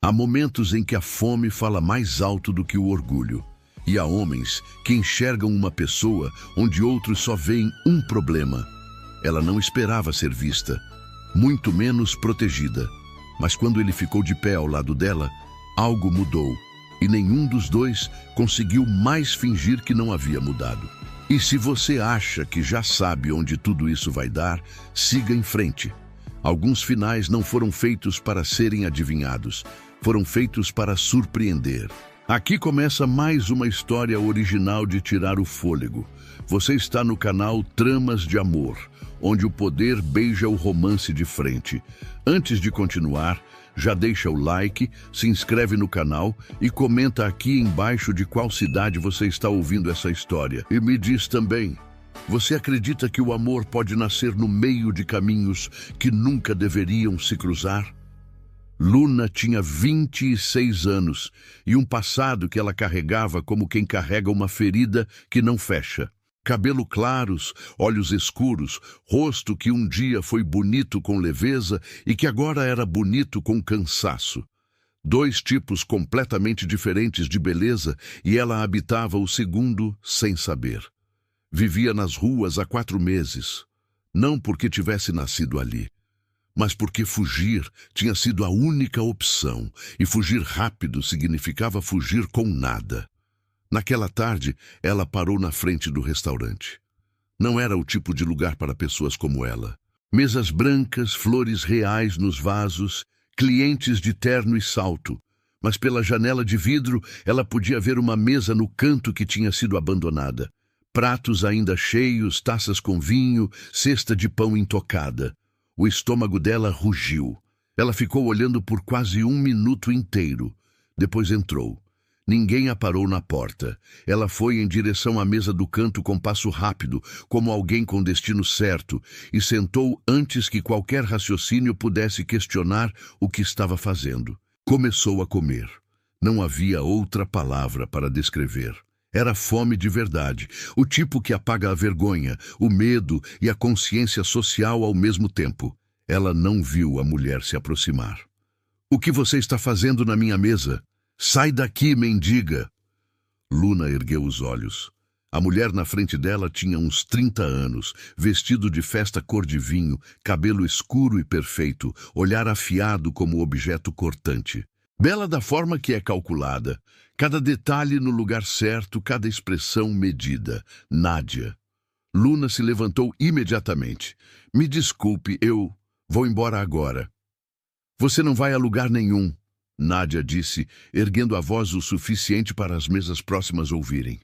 Há momentos em que a fome fala mais alto do que o orgulho. E há homens que enxergam uma pessoa onde outros só veem um problema. Ela não esperava ser vista, muito menos protegida. Mas quando ele ficou de pé ao lado dela, algo mudou. E nenhum dos dois conseguiu mais fingir que não havia mudado. E se você acha que já sabe onde tudo isso vai dar, siga em frente. Alguns finais não foram feitos para serem adivinhados, foram feitos para surpreender. Aqui começa mais uma história original de tirar o fôlego. Você está no canal Tramas de Amor, onde o poder beija o romance de frente. Antes de continuar, já deixa o like, se inscreve no canal e comenta aqui embaixo de qual cidade você está ouvindo essa história. E me diz também, você acredita que o amor pode nascer no meio de caminhos que nunca deveriam se cruzar? Luna tinha 26 anos e um passado que ela carregava como quem carrega uma ferida que não fecha. Cabelo claros, olhos escuros, rosto que um dia foi bonito com leveza e que agora era bonito com cansaço. Dois tipos completamente diferentes de beleza e ela habitava o segundo sem saber. Vivia nas ruas há 4 meses, não porque tivesse nascido ali, mas porque fugir tinha sido a única opção, e fugir rápido significava fugir com nada. Naquela tarde, ela parou na frente do restaurante. Não era o tipo de lugar para pessoas como ela. Mesas brancas, flores reais nos vasos, clientes de terno e salto. Mas pela janela de vidro, ela podia ver uma mesa no canto que tinha sido abandonada. Pratos ainda cheios, taças com vinho, cesta de pão intocada. O estômago dela rugiu. Ela ficou olhando por quase 1 minuto inteiro. Depois entrou. Ninguém a parou na porta. Ela foi em direção à mesa do canto com passo rápido, como alguém com destino certo, e sentou antes que qualquer raciocínio pudesse questionar o que estava fazendo. Começou a comer. Não havia outra palavra para descrever. Era fome de verdade, o tipo que apaga a vergonha, o medo e a consciência social ao mesmo tempo. Ela não viu a mulher se aproximar. "O que você está fazendo na minha mesa? Sai daqui, mendiga!" Luna ergueu os olhos. A mulher na frente dela tinha uns 30 anos, vestido de festa cor de vinho, cabelo escuro e perfeito, olhar afiado como objeto cortante. Bela da forma que é calculada, cada detalhe no lugar certo, cada expressão medida. Nádia. Luna se levantou imediatamente. "Me desculpe, eu vou embora agora." "Você não vai a lugar nenhum," Nádia disse, erguendo a voz o suficiente para as mesas próximas ouvirem.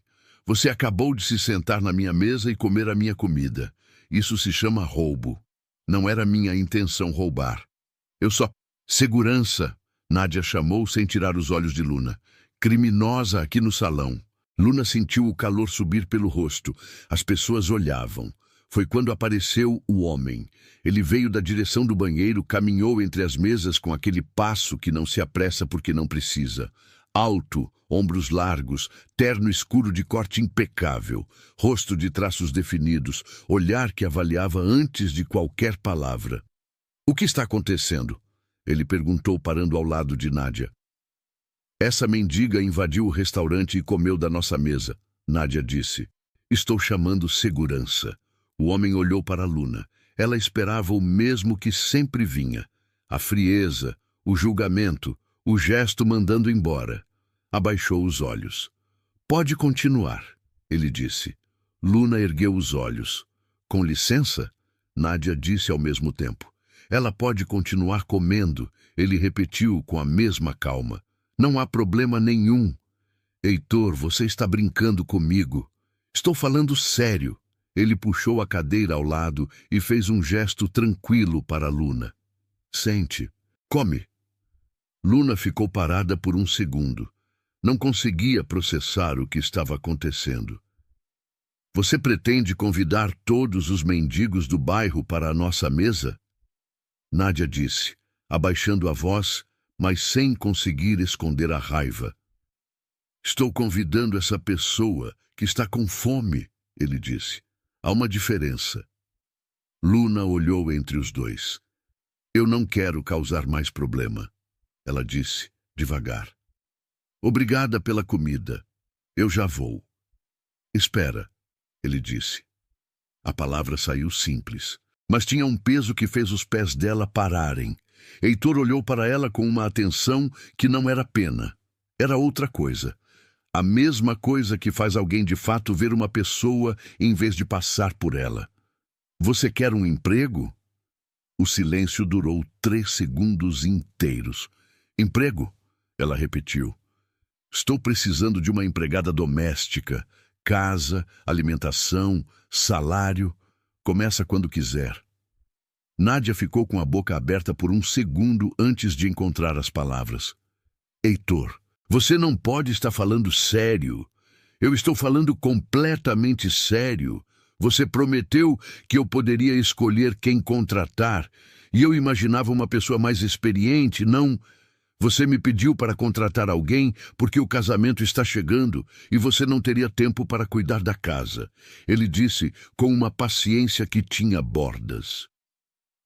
"Você acabou de se sentar na minha mesa e comer a minha comida. Isso se chama roubo. Não era minha intenção roubar. Eu só..." "Segurança!" Nádia chamou sem tirar os olhos de Luna. "Criminosa aqui no salão." Luna sentiu o calor subir pelo rosto. As pessoas olhavam. Foi quando apareceu o homem. Ele veio da direção do banheiro, caminhou entre as mesas com aquele passo que não se apressa porque não precisa. Alto, ombros largos, terno escuro de corte impecável, rosto de traços definidos, olhar que avaliava antes de qualquer palavra. "O que está acontecendo?" Ele perguntou, parando ao lado de Nádia. "Essa mendiga invadiu o restaurante e comeu da nossa mesa," Nádia disse. "Estou chamando segurança." O homem olhou para Luna. Ela esperava o mesmo que sempre vinha. A frieza, o julgamento, o gesto mandando embora. Abaixou os olhos. "Pode continuar," ele disse. Luna ergueu os olhos. "Com licença?" Nádia disse ao mesmo tempo. "Ela pode continuar comendo," ele repetiu com a mesma calma. "Não há problema nenhum." "Heitor, você está brincando comigo." "Estou falando sério." Ele puxou a cadeira ao lado e fez um gesto tranquilo para Luna. "Sente. Come." Luna ficou parada por um segundo. Não conseguia processar o que estava acontecendo. "Você pretende convidar todos os mendigos do bairro para a nossa mesa?" Nádia disse, abaixando a voz, mas sem conseguir esconder a raiva. "Estou convidando essa pessoa que está com fome," ele disse. "Há uma diferença." Luna olhou entre os dois. "Eu não quero causar mais problema," ela disse, devagar. Obrigada pela comida. Eu já vou. Espera, ele disse. A palavra saiu simples, mas tinha um peso que fez os pés dela pararem. Heitor olhou para ela com uma atenção que não era pena. Era outra coisa. A mesma coisa que faz alguém de fato ver uma pessoa em vez de passar por ela. Você quer um emprego? O silêncio durou 3 segundos inteiros. Emprego? Ela repetiu. Estou precisando de uma empregada doméstica. Casa, alimentação, salário. Começa quando quiser. Nádia ficou com a boca aberta por um segundo antes de encontrar as palavras. Heitor, você não pode estar falando sério. Eu estou falando completamente sério. Você prometeu que eu poderia escolher quem contratar, e eu imaginava uma pessoa mais experiente, não... Você me pediu para contratar alguém porque o casamento está chegando e você não teria tempo para cuidar da casa. Ele disse com uma paciência que tinha bordas.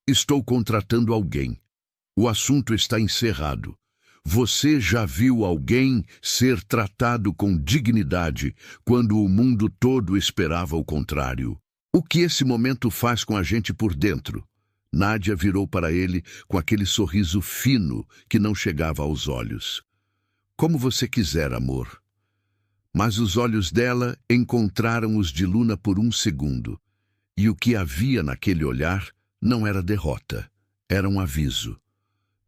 Estou contratando alguém. O assunto está encerrado. Você já viu alguém ser tratado com dignidade quando o mundo todo esperava o contrário? O que esse momento faz com a gente por dentro? Nádia virou para ele com aquele sorriso fino que não chegava aos olhos. Como você quiser, amor. Mas os olhos dela encontraram os de Luna por um segundo. E o que havia naquele olhar não era derrota, era um aviso.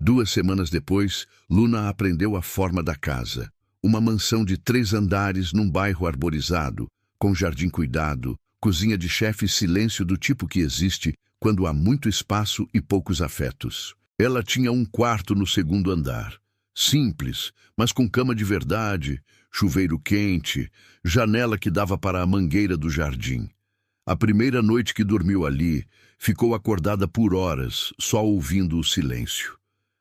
2 semanas depois, Luna aprendeu a forma da casa. Uma mansão de 3 andares num bairro arborizado, com jardim cuidado, cozinha de chefe e silêncio do tipo que existe quando há muito espaço e poucos afetos. Ela tinha um quarto no 2º andar. Simples, mas com cama de verdade, chuveiro quente, janela que dava para a mangueira do jardim. A primeira noite que dormiu ali, ficou acordada por horas, só ouvindo o silêncio.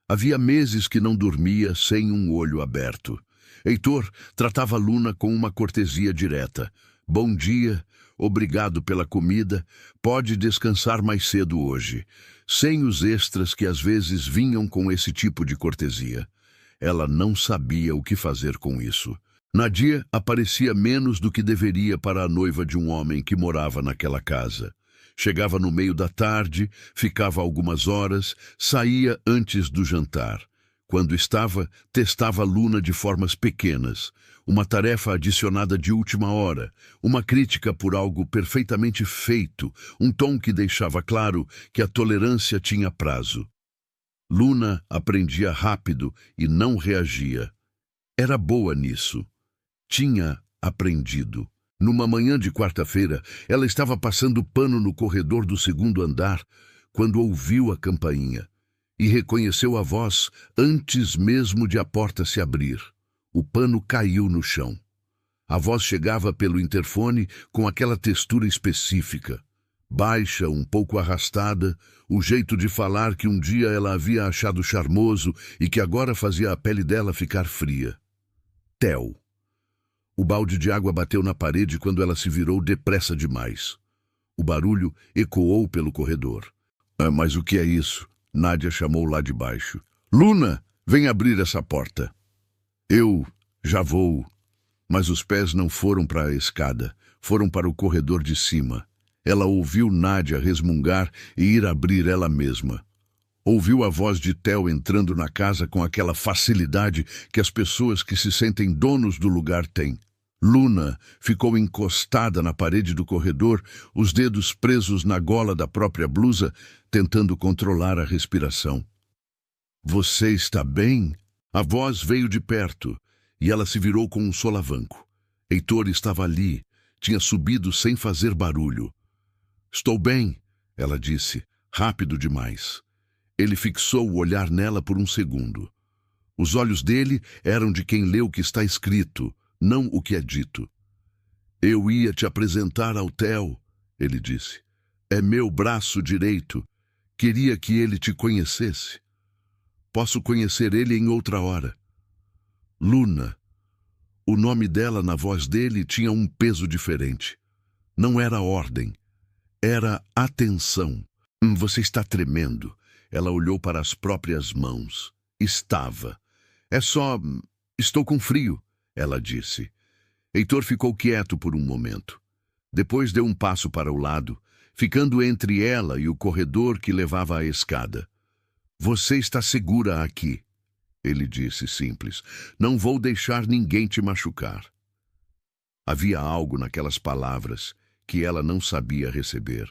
Havia meses que não dormia sem um olho aberto. Heitor tratava Luna com uma cortesia direta. Bom dia, obrigado pela comida, pode descansar mais cedo hoje. Sem os extras que às vezes vinham com esse tipo de cortesia. Ela não sabia o que fazer com isso. Nadia aparecia menos do que deveria para a noiva de um homem que morava naquela casa. Chegava no meio da tarde, ficava algumas horas, saía antes do jantar. Quando estava, testava Luna de formas pequenas, uma tarefa adicionada de última hora, uma crítica por algo perfeitamente feito, um tom que deixava claro que a tolerância tinha prazo. Luna aprendia rápido e não reagia. Era boa nisso. Tinha aprendido. Numa manhã de quarta-feira, ela estava passando pano no corredor do 2º andar quando ouviu a campainha e reconheceu a voz antes mesmo de a porta se abrir. O pano caiu no chão. A voz chegava pelo interfone com aquela textura específica. Baixa, um pouco arrastada, o jeito de falar que um dia ela havia achado charmoso e que agora fazia a pele dela ficar fria. Theo. O balde de água bateu na parede quando ela se virou depressa demais. O barulho ecoou pelo corredor. Mas o que é isso? Nádia chamou lá de baixo. Luna, vem abrir essa porta. Eu já vou. Mas os pés não foram para a escada, foram para o corredor de cima. Ela ouviu Nádia resmungar e ir abrir ela mesma. Ouviu a voz de Theo entrando na casa com aquela facilidade que as pessoas que se sentem donos do lugar têm. Luna ficou encostada na parede do corredor, os dedos presos na gola da própria blusa, tentando controlar a respiração. Você está bem? A voz veio de perto, e ela se virou com um solavanco. Heitor estava ali, tinha subido sem fazer barulho. Estou bem, ela disse, rápido demais. Ele fixou o olhar nela por um segundo. Os olhos dele eram de quem lê o que está escrito, não o que é dito. Eu ia te apresentar ao Theo, ele disse. É meu braço direito. Queria que ele te conhecesse. Posso conhecer ele em outra hora. Luna. O nome dela na voz dele tinha um peso diferente. Não era ordem. Era atenção. Você está tremendo. Ela olhou para as próprias mãos. Estava. É só... estou com frio, ela disse. Heitor ficou quieto por um momento. Depois deu um passo para o lado, ficando entre ela e o corredor que levava à escada. Você está segura aqui, ele disse simples. Não vou deixar ninguém te machucar. Havia algo naquelas palavras que ela não sabia receber.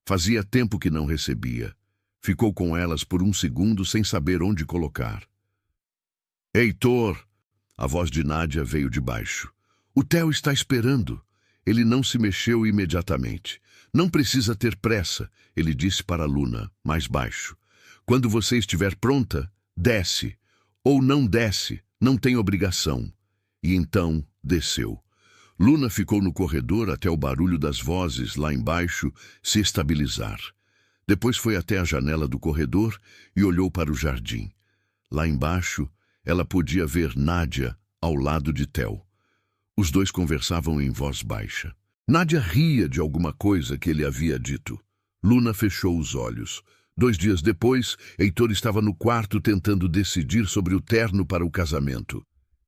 Fazia tempo que não recebia. Ficou com elas por um segundo sem saber onde colocar. Heitor! A voz de Nádia veio de baixo. O Theo está esperando. Ele não se mexeu imediatamente. Não precisa ter pressa, ele disse para Luna, mais baixo. Quando você estiver pronta, desce. Ou não desce, não tem obrigação. E então desceu. Luna ficou no corredor até o barulho das vozes lá embaixo se estabilizar. Depois foi até a janela do corredor e olhou para o jardim. Lá embaixo, ela podia ver Nádia ao lado de Theo. Os dois conversavam em voz baixa. Nádia ria de alguma coisa que ele havia dito. Luna fechou os olhos. 2 dias depois, Heitor estava no quarto tentando decidir sobre o terno para o casamento.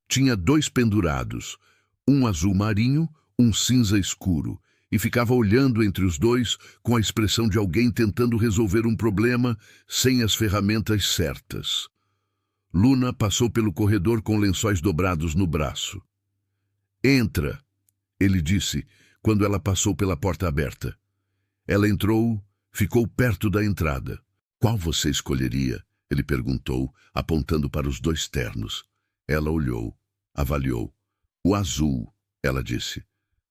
Tinha 2 pendurados, um azul marinho, um cinza escuro, e ficava olhando entre os dois com a expressão de alguém tentando resolver um problema sem as ferramentas certas. Luna passou pelo corredor com lençóis dobrados no braço. Entra, ele disse, quando ela passou pela porta aberta. Ela entrou, ficou perto da entrada. Qual você escolheria? Ele perguntou, apontando para os 2 ternos. Ela olhou, avaliou. O azul, ela disse.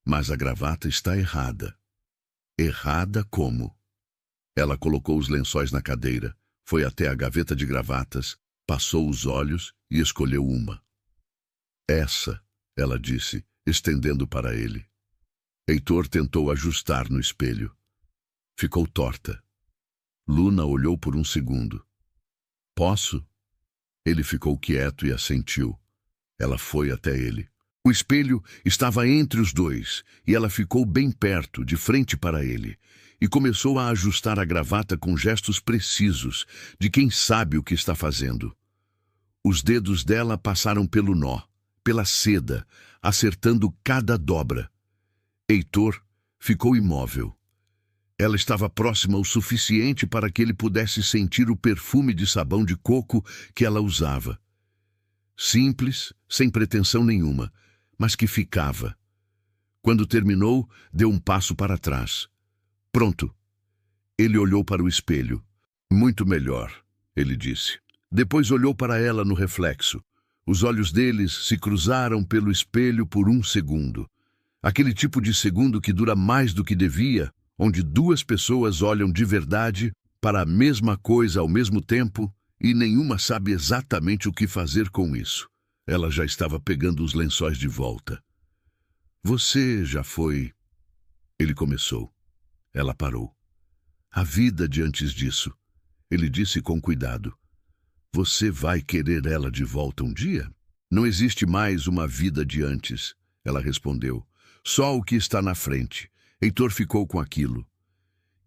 Mas a gravata está errada. Errada como? Ela colocou os lençóis na cadeira, foi até a gaveta de gravatas, passou os olhos e escolheu uma. Essa, ela disse, estendendo para ele. Heitor tentou ajustar no espelho. Ficou torta. Luna olhou por um segundo. Posso? Ele ficou quieto e assentiu. Ela foi até ele. O espelho estava entre os dois e ela ficou bem perto, de frente para ele, e começou a ajustar a gravata com gestos precisos de quem sabe o que está fazendo. Os dedos dela passaram pelo nó, pela seda, acertando cada dobra. Heitor ficou imóvel. Ela estava próxima o suficiente para que ele pudesse sentir o perfume de sabão de coco que ela usava. Simples, sem pretensão nenhuma, mas que ficava. Quando terminou, deu um passo para trás. Pronto. Ele olhou para o espelho. Muito melhor, ele disse. Depois olhou para ela no reflexo. Os olhos deles se cruzaram pelo espelho por um segundo. Aquele tipo de segundo que dura mais do que devia, onde 2 pessoas olham de verdade para a mesma coisa ao mesmo tempo e nenhuma sabe exatamente o que fazer com isso. Ela já estava pegando os lençóis de volta. Você já foi... Ele começou. Ela parou. A vida de antes disso. Ele disse com cuidado. Você vai querer ela de volta um dia? Não existe mais uma vida de antes, ela respondeu. Só o que está na frente. Heitor ficou com aquilo.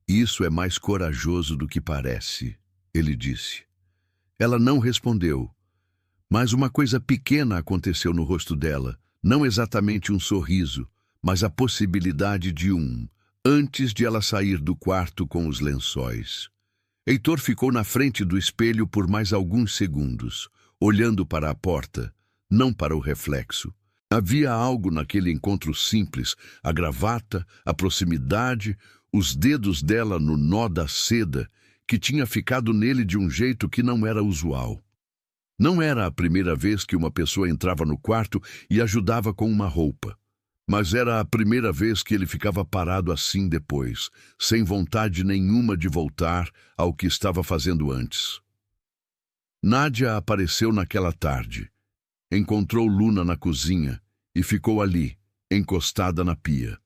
Isso é mais corajoso do que parece, ele disse. Ela não respondeu. Mas uma coisa pequena aconteceu no rosto dela, não exatamente um sorriso, mas a possibilidade de um, antes de ela sair do quarto com os lençóis. Heitor ficou na frente do espelho por mais alguns segundos, olhando para a porta, não para o reflexo. Havia algo naquele encontro simples, a gravata, a proximidade, os dedos dela no nó da seda, que tinha ficado nele de um jeito que não era usual. Não era a primeira vez que uma pessoa entrava no quarto e ajudava com uma roupa. Mas era a primeira vez que ele ficava parado assim depois, sem vontade nenhuma de voltar ao que estava fazendo antes. Nádia apareceu naquela tarde. Encontrou Luna na cozinha e ficou ali, encostada na pia.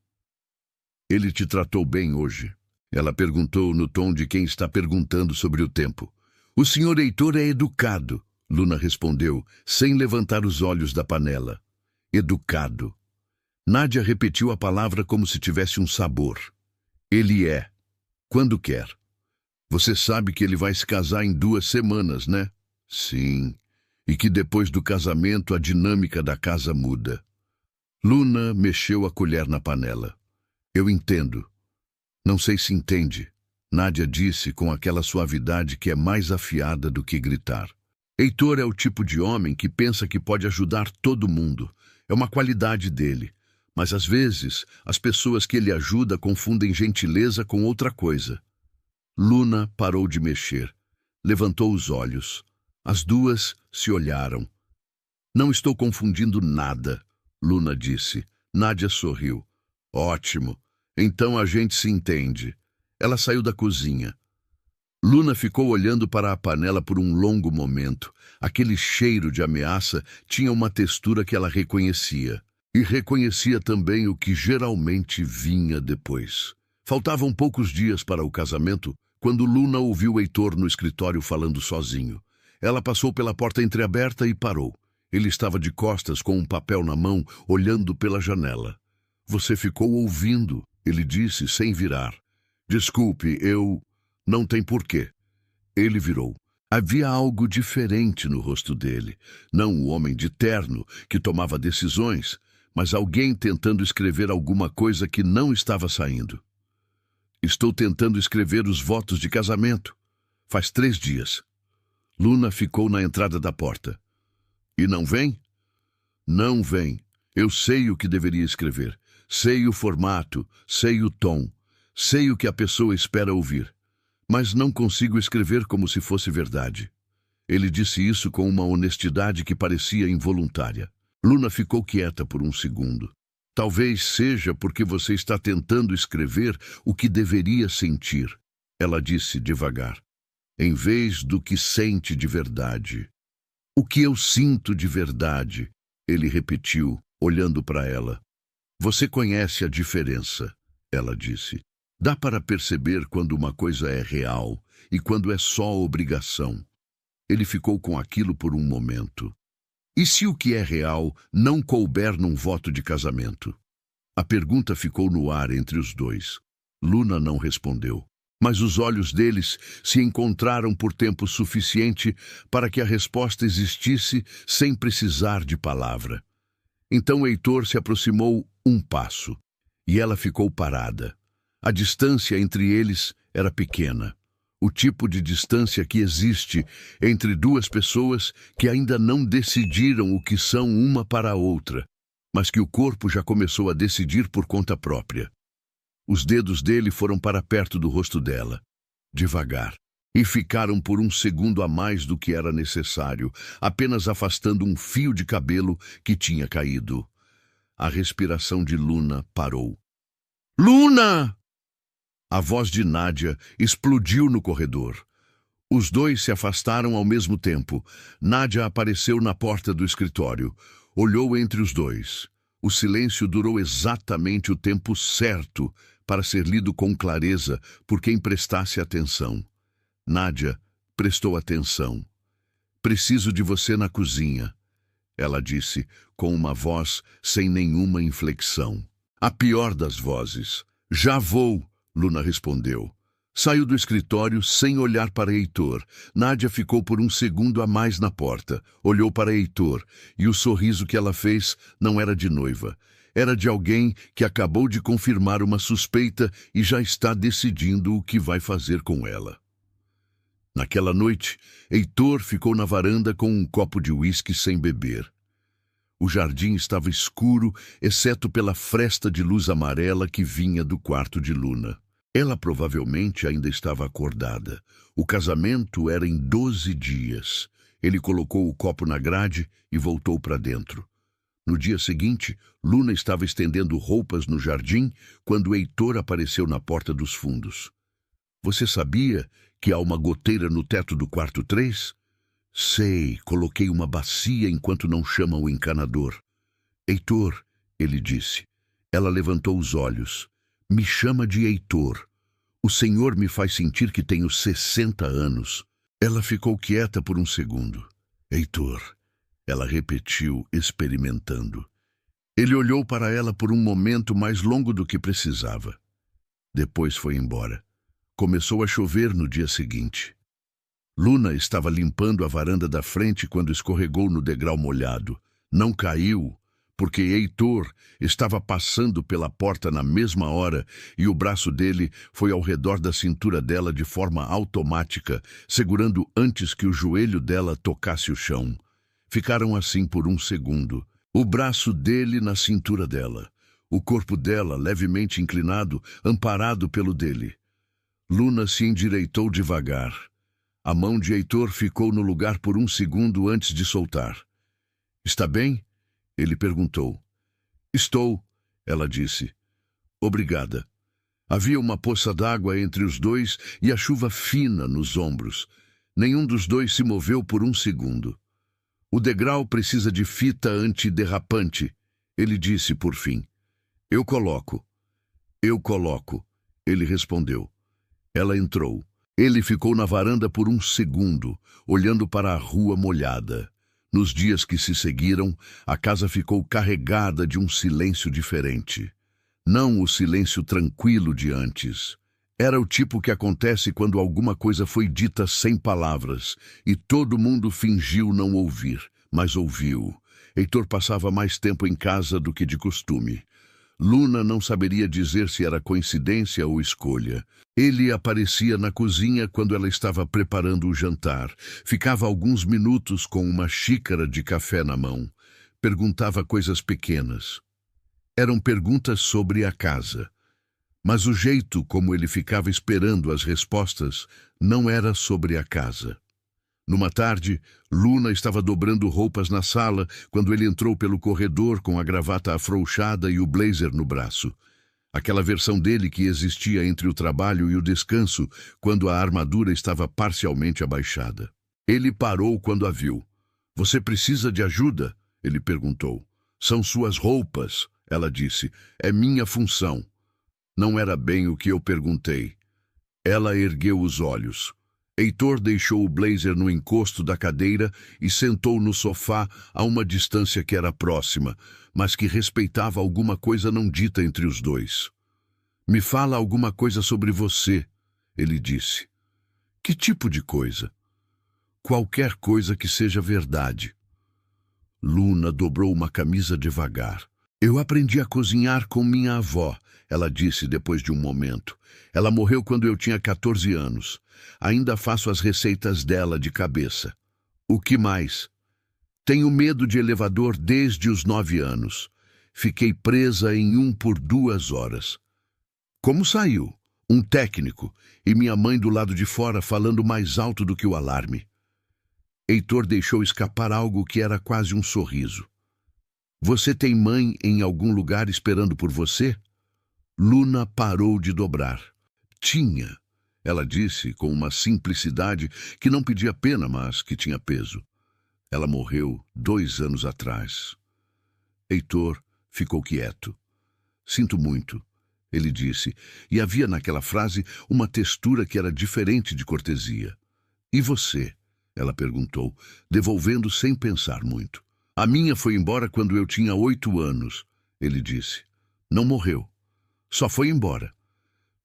Ele te tratou bem hoje? Ela perguntou no tom de quem está perguntando sobre o tempo. O senhor Heitor é educado, Luna respondeu, sem levantar os olhos da panela. Educado. Nádia repetiu a palavra como se tivesse um sabor. Ele é. Quando quer. Você sabe que ele vai se casar em 2 semanas, né? Sim. e que depois do casamento a dinâmica da casa muda. Luna mexeu a colher na panela. Eu entendo. Não sei se entende, Nádia disse com aquela suavidade que é mais afiada do que gritar. Heitor é o tipo de homem que pensa que pode ajudar todo mundo. É uma qualidade dele. Mas às vezes, as pessoas que ele ajuda confundem gentileza com outra coisa. Luna parou de mexer. Levantou os olhos. As duas se olharam. Não estou confundindo nada, Luna disse. Nádia sorriu. Ótimo. Então a gente se entende. Ela saiu da cozinha. Luna ficou olhando para a panela por um longo momento. Aquele cheiro de ameaça tinha uma textura que ela reconhecia. E reconhecia também o que geralmente vinha depois. Faltavam poucos dias para o casamento, quando Luna ouviu Heitor no escritório falando sozinho. Ela passou pela porta entreaberta e parou. Ele estava de costas com um papel na mão, olhando pela janela. Você ficou ouvindo, ele disse sem virar. Desculpe, eu... Não tem porquê. Ele virou. Havia algo diferente no rosto dele. Não o homem de terno, que tomava decisões, mas alguém tentando escrever alguma coisa que não estava saindo. Estou tentando escrever os votos de casamento. Faz 3 dias. Luna ficou na entrada da porta. E não vem? Não vem. Eu sei o que deveria escrever. Sei o formato, sei o tom. Sei o que a pessoa espera ouvir. Mas não consigo escrever como se fosse verdade. Ele disse isso com uma honestidade que parecia involuntária. Luna ficou quieta por um segundo. Talvez seja porque você está tentando escrever o que deveria sentir, ela disse devagar, em vez do que sente de verdade. O que eu sinto de verdade, ele repetiu, olhando para ela. Você conhece a diferença, ela disse. Dá para perceber quando uma coisa é real e quando é só obrigação. Ele ficou com aquilo por um momento. E se o que é real não couber num voto de casamento? A pergunta ficou no ar entre os dois. Luna não respondeu, mas os olhos deles se encontraram por tempo suficiente para que a resposta existisse sem precisar de palavra. Então Heitor se aproximou um passo, e ela ficou parada. A distância entre eles era pequena. O tipo de distância que existe entre duas pessoas que ainda não decidiram o que são uma para a outra, mas que o corpo já começou a decidir por conta própria. Os dedos dele foram para perto do rosto dela, devagar, e ficaram por um segundo a mais do que era necessário, apenas afastando um fio de cabelo que tinha caído. A respiração de Luna parou. Luna! A voz de Nádia explodiu no corredor. Os dois se afastaram ao mesmo tempo. Nádia apareceu na porta do escritório. Olhou entre os dois. O silêncio durou exatamente o tempo certo para ser lido com clareza por quem prestasse atenção. Nádia prestou atenção. Preciso de você na cozinha, ela disse, com uma voz sem nenhuma inflexão. A pior das vozes. Já vou. Luna respondeu. Saiu do escritório sem olhar para Heitor. Nádia ficou por um segundo a mais na porta. Olhou para Heitor, e o sorriso que ela fez não era de noiva. Era de alguém que acabou de confirmar uma suspeita e já está decidindo o que vai fazer com ela. Naquela noite, Heitor ficou na varanda com um copo de uísque sem beber. O jardim estava escuro, exceto pela fresta de luz amarela que vinha do quarto de Luna. Ela provavelmente ainda estava acordada. O casamento era em 12 dias. Ele colocou o copo na grade e voltou para dentro. No dia seguinte, Luna estava estendendo roupas no jardim quando Heitor apareceu na porta dos fundos. Você sabia que há uma goteira no teto do quarto 3? Sei, coloquei uma bacia enquanto não chama o encanador. Heitor, ele disse. Ela levantou os olhos. Me chama de Heitor. O senhor me faz sentir que tenho 60 anos. Ela ficou quieta por um segundo. Heitor, ela repetiu, experimentando. Ele olhou para ela por um momento mais longo do que precisava. Depois foi embora. Começou a chover no dia seguinte. Luna estava limpando a varanda da frente quando escorregou no degrau molhado. Não caiu, porque Heitor estava passando pela porta na mesma hora e o braço dele foi ao redor da cintura dela de forma automática, segurando antes que o joelho dela tocasse o chão. Ficaram assim por um segundo. O braço dele na cintura dela. O corpo dela levemente inclinado, amparado pelo dele. Luna se endireitou devagar. A mão de Heitor ficou no lugar por um segundo antes de soltar. "Está bem?" ele perguntou. "Estou", ela disse. "Obrigada." Havia uma poça d'água entre os dois e a chuva fina nos ombros. Nenhum dos dois se moveu por um segundo. "O degrau precisa de fita antiderrapante", ele disse por fim. Eu coloco", ele respondeu. Ela entrou. Ele ficou na varanda por um segundo, olhando para a rua molhada. Nos dias que se seguiram, a casa ficou carregada de um silêncio diferente. Não o silêncio tranquilo de antes. Era o tipo que acontece quando alguma coisa foi dita sem palavras, e todo mundo fingiu não ouvir, mas ouviu. Heitor passava mais tempo em casa do que de costume. Luna não saberia dizer se era coincidência ou escolha. Ele aparecia na cozinha quando ela estava preparando o jantar. Ficava alguns minutos com uma xícara de café na mão. Perguntava coisas pequenas. Eram perguntas sobre a casa. Mas o jeito como ele ficava esperando as respostas não era sobre a casa. Numa tarde, Luna estava dobrando roupas na sala quando ele entrou pelo corredor com a gravata afrouxada e o blazer no braço. Aquela versão dele que existia entre o trabalho e o descanso quando a armadura estava parcialmente abaixada. Ele parou quando a viu. "Você precisa de ajuda?" ele perguntou. "São suas roupas", ela disse. "É minha função." Não era bem o que eu perguntei. Ela ergueu os olhos. Heitor deixou o blazer no encosto da cadeira e sentou no sofá a uma distância que era próxima, mas que respeitava alguma coisa não dita entre os dois. "Me fala alguma coisa sobre você", ele disse. "Que tipo de coisa?" "Qualquer coisa que seja verdade." Luna dobrou uma camisa devagar. "Eu aprendi a cozinhar com minha avó", ela disse depois de um momento. "Ela morreu quando eu tinha 14 anos. Ainda faço as receitas dela de cabeça." "O que mais?" "Tenho medo de elevador desde os 9 anos. Fiquei presa em um por 2 horas." "Como saiu?" "Um técnico, e minha mãe do lado de fora falando mais alto do que o alarme." Heitor deixou escapar algo que era quase um sorriso. "Você tem mãe em algum lugar esperando por você?" Luna parou de dobrar. "Tinha", ela disse com uma simplicidade que não pedia pena, mas que tinha peso. "Ela morreu 2 anos atrás." Heitor ficou quieto. "Sinto muito", ele disse, e havia naquela frase uma textura que era diferente de cortesia. "E você?" ela perguntou, devolvendo sem pensar muito. "A minha foi embora quando eu tinha 8 anos", ele disse. "Não morreu. Só foi embora.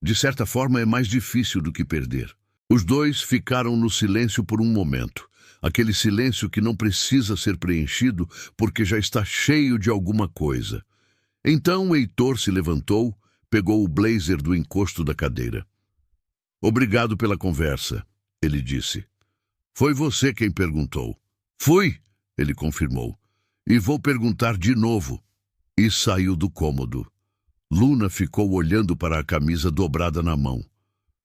De certa forma é mais difícil do que perder." Os dois ficaram no silêncio por um momento. Aquele silêncio que não precisa ser preenchido porque já está cheio de alguma coisa. Então Heitor se levantou, pegou o blazer do encosto da cadeira. "Obrigado pela conversa", ele disse. "Foi você quem perguntou." "Fui", ele confirmou. "E vou perguntar de novo." E saiu do cômodo. Luna ficou olhando para a camisa dobrada na mão.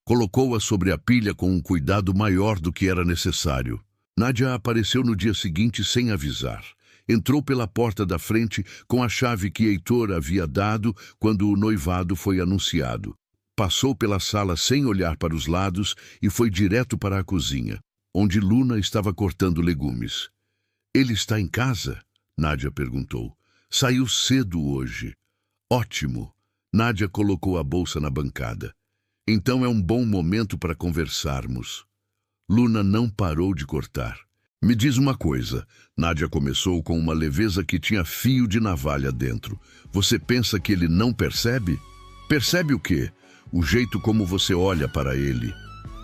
Colocou-a sobre a pilha com um cuidado maior do que era necessário. Nádia apareceu no dia seguinte sem avisar. Entrou pela porta da frente com a chave que Heitor havia dado quando o noivado foi anunciado. Passou pela sala sem olhar para os lados e foi direto para a cozinha, onde Luna estava cortando legumes. "Ele está em casa?" Nádia perguntou. "Saiu cedo hoje." "Ótimo." Nádia colocou a bolsa na bancada. "Então é um bom momento para conversarmos." Luna não parou de cortar. "Me diz uma coisa." Nádia começou com uma leveza que tinha fio de navalha dentro. "Você pensa que ele não percebe?" "Percebe o quê?" "O jeito como você olha para ele."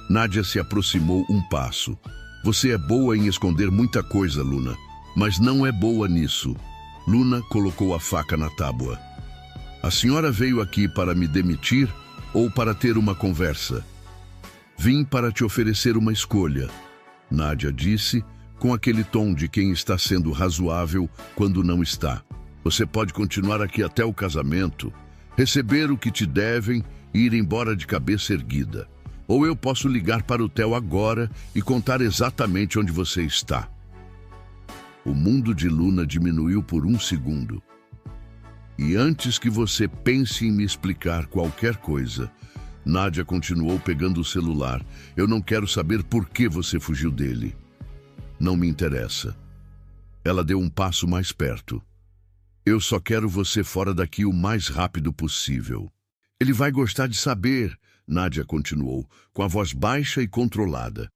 Nádia se aproximou um passo. Você é boa em esconder muita coisa, Luna, mas não é boa nisso. Luna colocou a faca na tábua. A senhora veio aqui para me demitir ou para ter uma conversa? Vim para te oferecer uma escolha, Nádia disse, com aquele tom de quem está sendo razoável quando não está. Você pode continuar aqui até o casamento, receber o que te devem e ir embora de cabeça erguida. Ou eu posso ligar para o Theo agora e contar exatamente onde você está. O mundo de Luna diminuiu por um segundo. E antes que você pense em me explicar qualquer coisa, Nádia continuou pegando o celular. Eu não quero saber por que você fugiu dele. Não me interessa. Ela deu um passo mais perto. Eu só quero você fora daqui o mais rápido possível. Ele vai gostar de saber, Nádia continuou, com a voz baixa e controlada.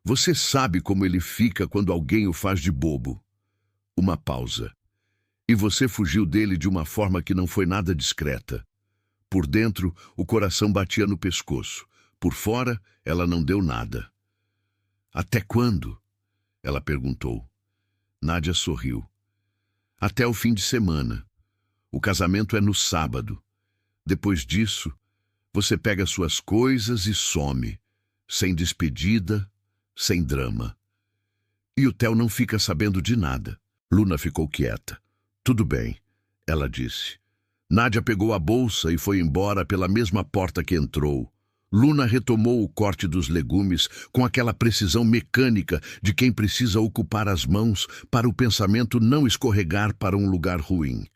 Você sabe como ele fica quando alguém o faz de bobo. Uma pausa. E você fugiu dele de uma forma que não foi nada discreta. Por dentro, o coração batia no pescoço. Por fora, ela não deu nada. Até quando? Ela perguntou. Nádia sorriu. Até o fim de semana. O casamento é no sábado. Depois disso, você pega suas coisas e some, sem despedida, sem drama. E o Theo não fica sabendo de nada. Luna ficou quieta. Tudo bem, ela disse. Nádia pegou a bolsa e foi embora pela mesma porta que entrou. Luna retomou o corte dos legumes com aquela precisão mecânica de quem precisa ocupar as mãos para o pensamento não escorregar para um lugar ruim.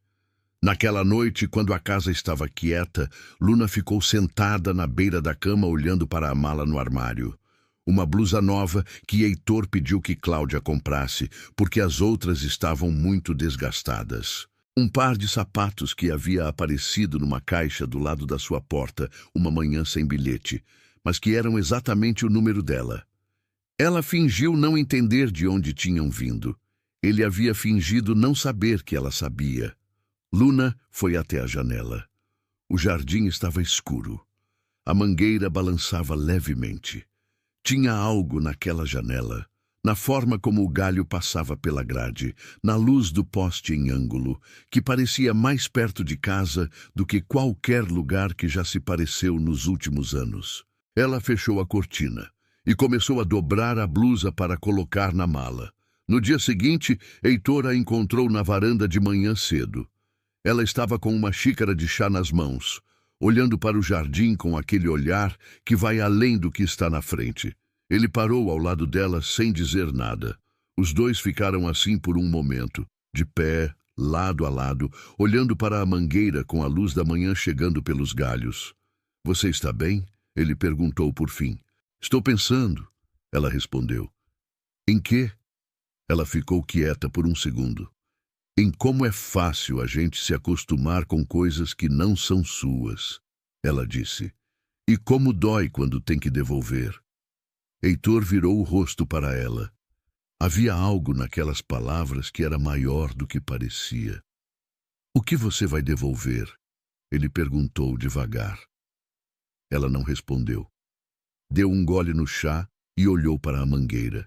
Naquela noite, quando a casa estava quieta, Luna ficou sentada na beira da cama olhando para a mala no armário. Uma blusa nova que Heitor pediu que Cláudia comprasse, porque as outras estavam muito desgastadas. Um par de sapatos que havia aparecido numa caixa do lado da sua porta uma manhã sem bilhete, mas que eram exatamente o número dela. Ela fingiu não entender de onde tinham vindo. Ele havia fingido não saber que ela sabia. Luna foi até a janela. O jardim estava escuro. A mangueira balançava levemente. Tinha algo naquela janela, na forma como o galho passava pela grade, na luz do poste em ângulo, que parecia mais perto de casa do que qualquer lugar que já se pareceu nos últimos anos. Ela fechou a cortina e começou a dobrar a blusa para colocar na mala. No dia seguinte, Heitor a encontrou na varanda de manhã cedo. Ela estava com uma xícara de chá nas mãos, olhando para o jardim com aquele olhar que vai além do que está na frente. Ele parou ao lado dela sem dizer nada. Os dois ficaram assim por um momento, de pé, lado a lado, olhando para a mangueira com a luz da manhã chegando pelos galhos. — Você está bem? Ele perguntou por fim. — Estou pensando, ela respondeu. — Em quê? Ela ficou quieta por um segundo. — Em como é fácil a gente se acostumar com coisas que não são suas, ela disse. E como dói quando tem que devolver. Heitor virou o rosto para ela. Havia algo naquelas palavras que era maior do que parecia. — O que você vai devolver? Ele perguntou devagar. Ela não respondeu. Deu um gole no chá e olhou para a mangueira.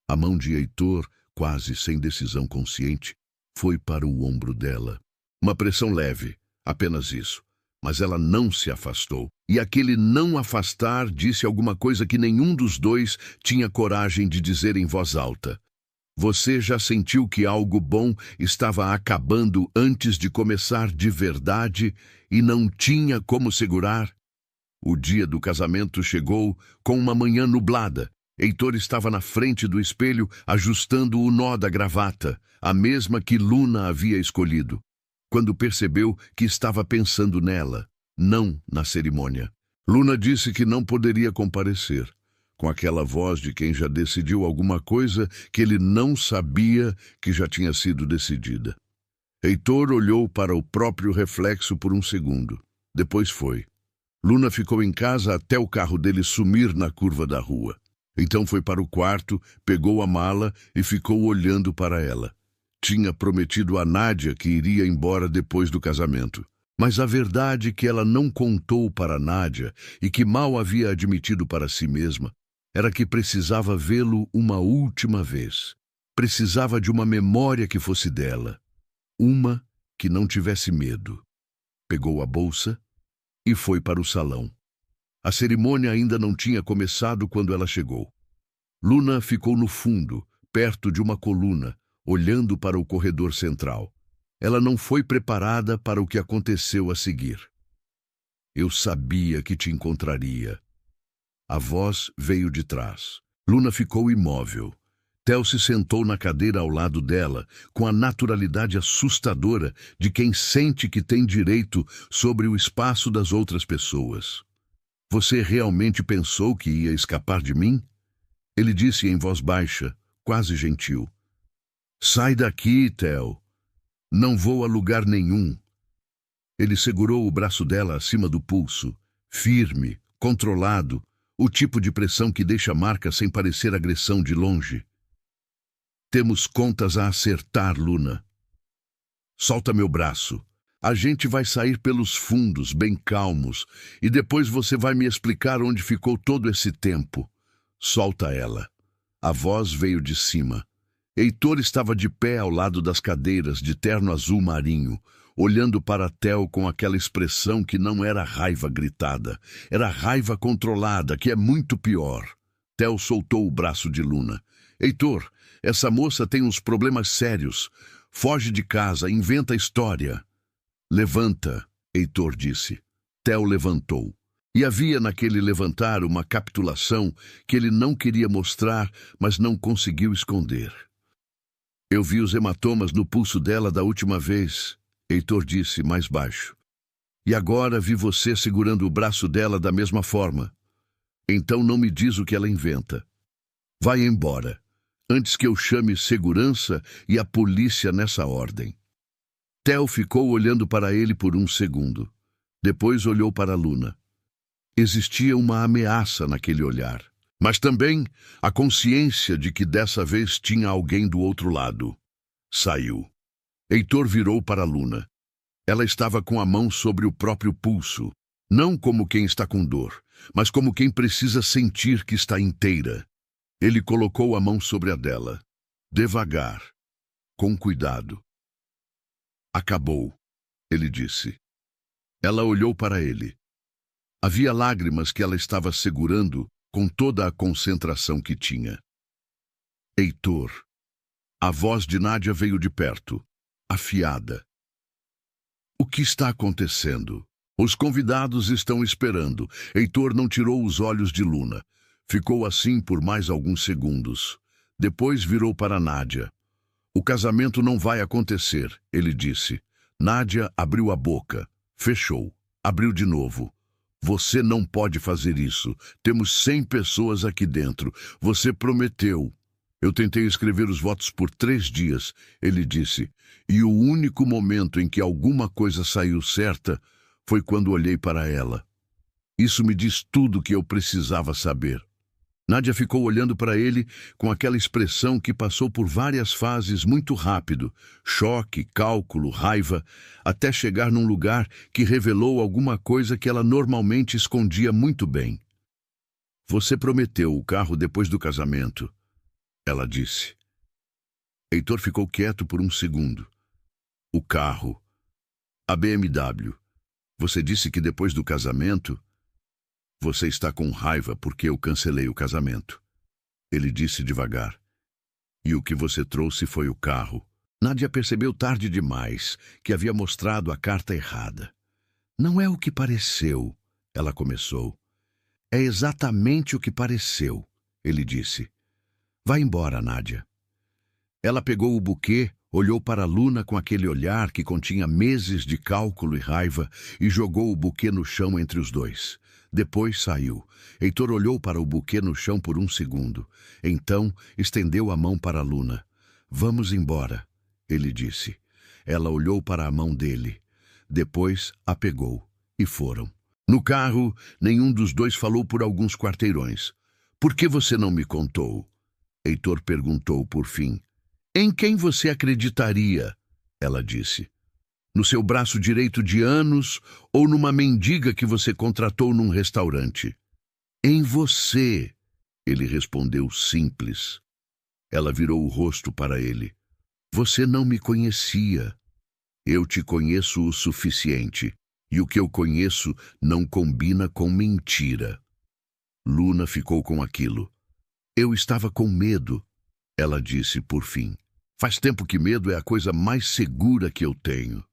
A mão de Heitor, quase sem decisão consciente, foi para o ombro dela. Uma pressão leve, apenas isso. Mas ela não se afastou. E aquele não afastar disse alguma coisa que nenhum dos dois tinha coragem de dizer em voz alta. Você já sentiu que algo bom estava acabando antes de começar de verdade e não tinha como segurar? O dia do casamento chegou com uma manhã nublada. Heitor estava na frente do espelho ajustando o nó da gravata, a mesma que Luna havia escolhido. Quando percebeu que estava pensando nela, não na cerimônia. Luna disse que não poderia comparecer, com aquela voz de quem já decidiu alguma coisa que ele não sabia que já tinha sido decidida. Heitor olhou para o próprio reflexo por um segundo. Depois foi. Luna ficou em casa até o carro dele sumir na curva da rua. Então foi para o quarto, pegou a mala e ficou olhando para ela. Tinha prometido a Nádia que iria embora depois do casamento. Mas a verdade que ela não contou para Nádia e que mal havia admitido para si mesma era que precisava vê-lo uma última vez. Precisava de uma memória que fosse dela. Uma que não tivesse medo. Pegou a bolsa e foi para o salão. A cerimônia ainda não tinha começado quando ela chegou. Luna ficou no fundo, perto de uma coluna, olhando para o corredor central. Ela não foi preparada para o que aconteceu a seguir. Eu sabia que te encontraria. A voz veio de trás. Luna ficou imóvel. Theo se sentou na cadeira ao lado dela, com a naturalidade assustadora de quem sente que tem direito sobre o espaço das outras pessoas. Você realmente pensou que ia escapar de mim? Ele disse em voz baixa, quase gentil. Sai daqui, Theo. Não vou a lugar nenhum. Ele segurou o braço dela acima do pulso, firme, controlado, o tipo de pressão que deixa marca sem parecer agressão de longe. Temos contas a acertar, Luna. Solta meu braço. A gente vai sair pelos fundos, bem calmos, e depois você vai me explicar onde ficou todo esse tempo. Solta ela. A voz veio de cima. Heitor estava de pé ao lado das cadeiras de terno azul marinho, olhando para Theo com aquela expressão que não era raiva gritada, era raiva controlada, que é muito pior. Theo soltou o braço de Luna. Heitor, essa moça tem uns problemas sérios. Foge de casa, inventa história. Levanta, Heitor disse. Theo levantou. E havia naquele levantar uma capitulação que ele não queria mostrar, mas não conseguiu esconder. Eu vi os hematomas no pulso dela da última vez, Heitor disse mais baixo. E agora vi você segurando o braço dela da mesma forma. Então não me diz o que ela inventa. Vai embora, antes que eu chame segurança e a polícia nessa ordem. Theo ficou olhando para ele por um segundo. Depois olhou para Luna. Existia uma ameaça naquele olhar, mas também a consciência de que dessa vez tinha alguém do outro lado. Saiu. Heitor virou para Luna. Ela estava com a mão sobre o próprio pulso, não como quem está com dor, mas como quem precisa sentir que está inteira. Ele colocou a mão sobre a dela, devagar, com cuidado. Acabou, ele disse. Ela olhou para ele. Havia lágrimas que ela estava segurando com toda a concentração que tinha. Heitor. A voz de Nádia veio de perto, afiada. O que está acontecendo? Os convidados estão esperando. Heitor não tirou os olhos de Luna. Ficou assim por mais alguns segundos. Depois virou para Nádia. O casamento não vai acontecer, ele disse. Nádia abriu a boca, fechou, abriu de novo. Você não pode fazer isso. Temos 100 pessoas aqui dentro. Você prometeu. Eu tentei escrever os votos por 3 dias, ele disse. E o único momento em que alguma coisa saiu certa foi quando olhei para ela. Isso me diz tudo o que eu precisava saber. Nádia ficou olhando para ele com aquela expressão que passou por várias fases muito rápido, choque, cálculo, raiva, até chegar num lugar que revelou alguma coisa que ela normalmente escondia muito bem. Você prometeu o carro depois do casamento, ela disse. Heitor ficou quieto por um segundo. O carro. A BMW. Você disse que depois do casamento... Você está com raiva porque eu cancelei o casamento. Ele disse devagar. E o que você trouxe foi o carro. Nádia percebeu tarde demais que havia mostrado a carta errada. Não é o que pareceu, ela começou. É exatamente o que pareceu, ele disse. Vai embora, Nádia. Ela pegou o buquê, olhou para Luna com aquele olhar que continha meses de cálculo e raiva e jogou o buquê no chão entre os dois. Depois saiu. Heitor olhou para o buquê no chão por um segundo. Então, estendeu a mão para Luna. Vamos embora, ele disse. Ela olhou para a mão dele. Depois a pegou. E foram. No carro, nenhum dos dois falou por alguns quarteirões. Por que você não me contou? Heitor perguntou por fim. Em quem você acreditaria? Ela disse. No seu braço direito de anos ou numa mendiga que você contratou num restaurante? Em você, Ele respondeu simples. Ela virou o rosto para ele. Você não me conhecia. Eu te conheço o suficiente, e o que eu conheço não combina com mentira. Luna ficou com aquilo. Eu estava com medo, ela disse por fim. Faz tempo que medo é a coisa mais segura que eu tenho.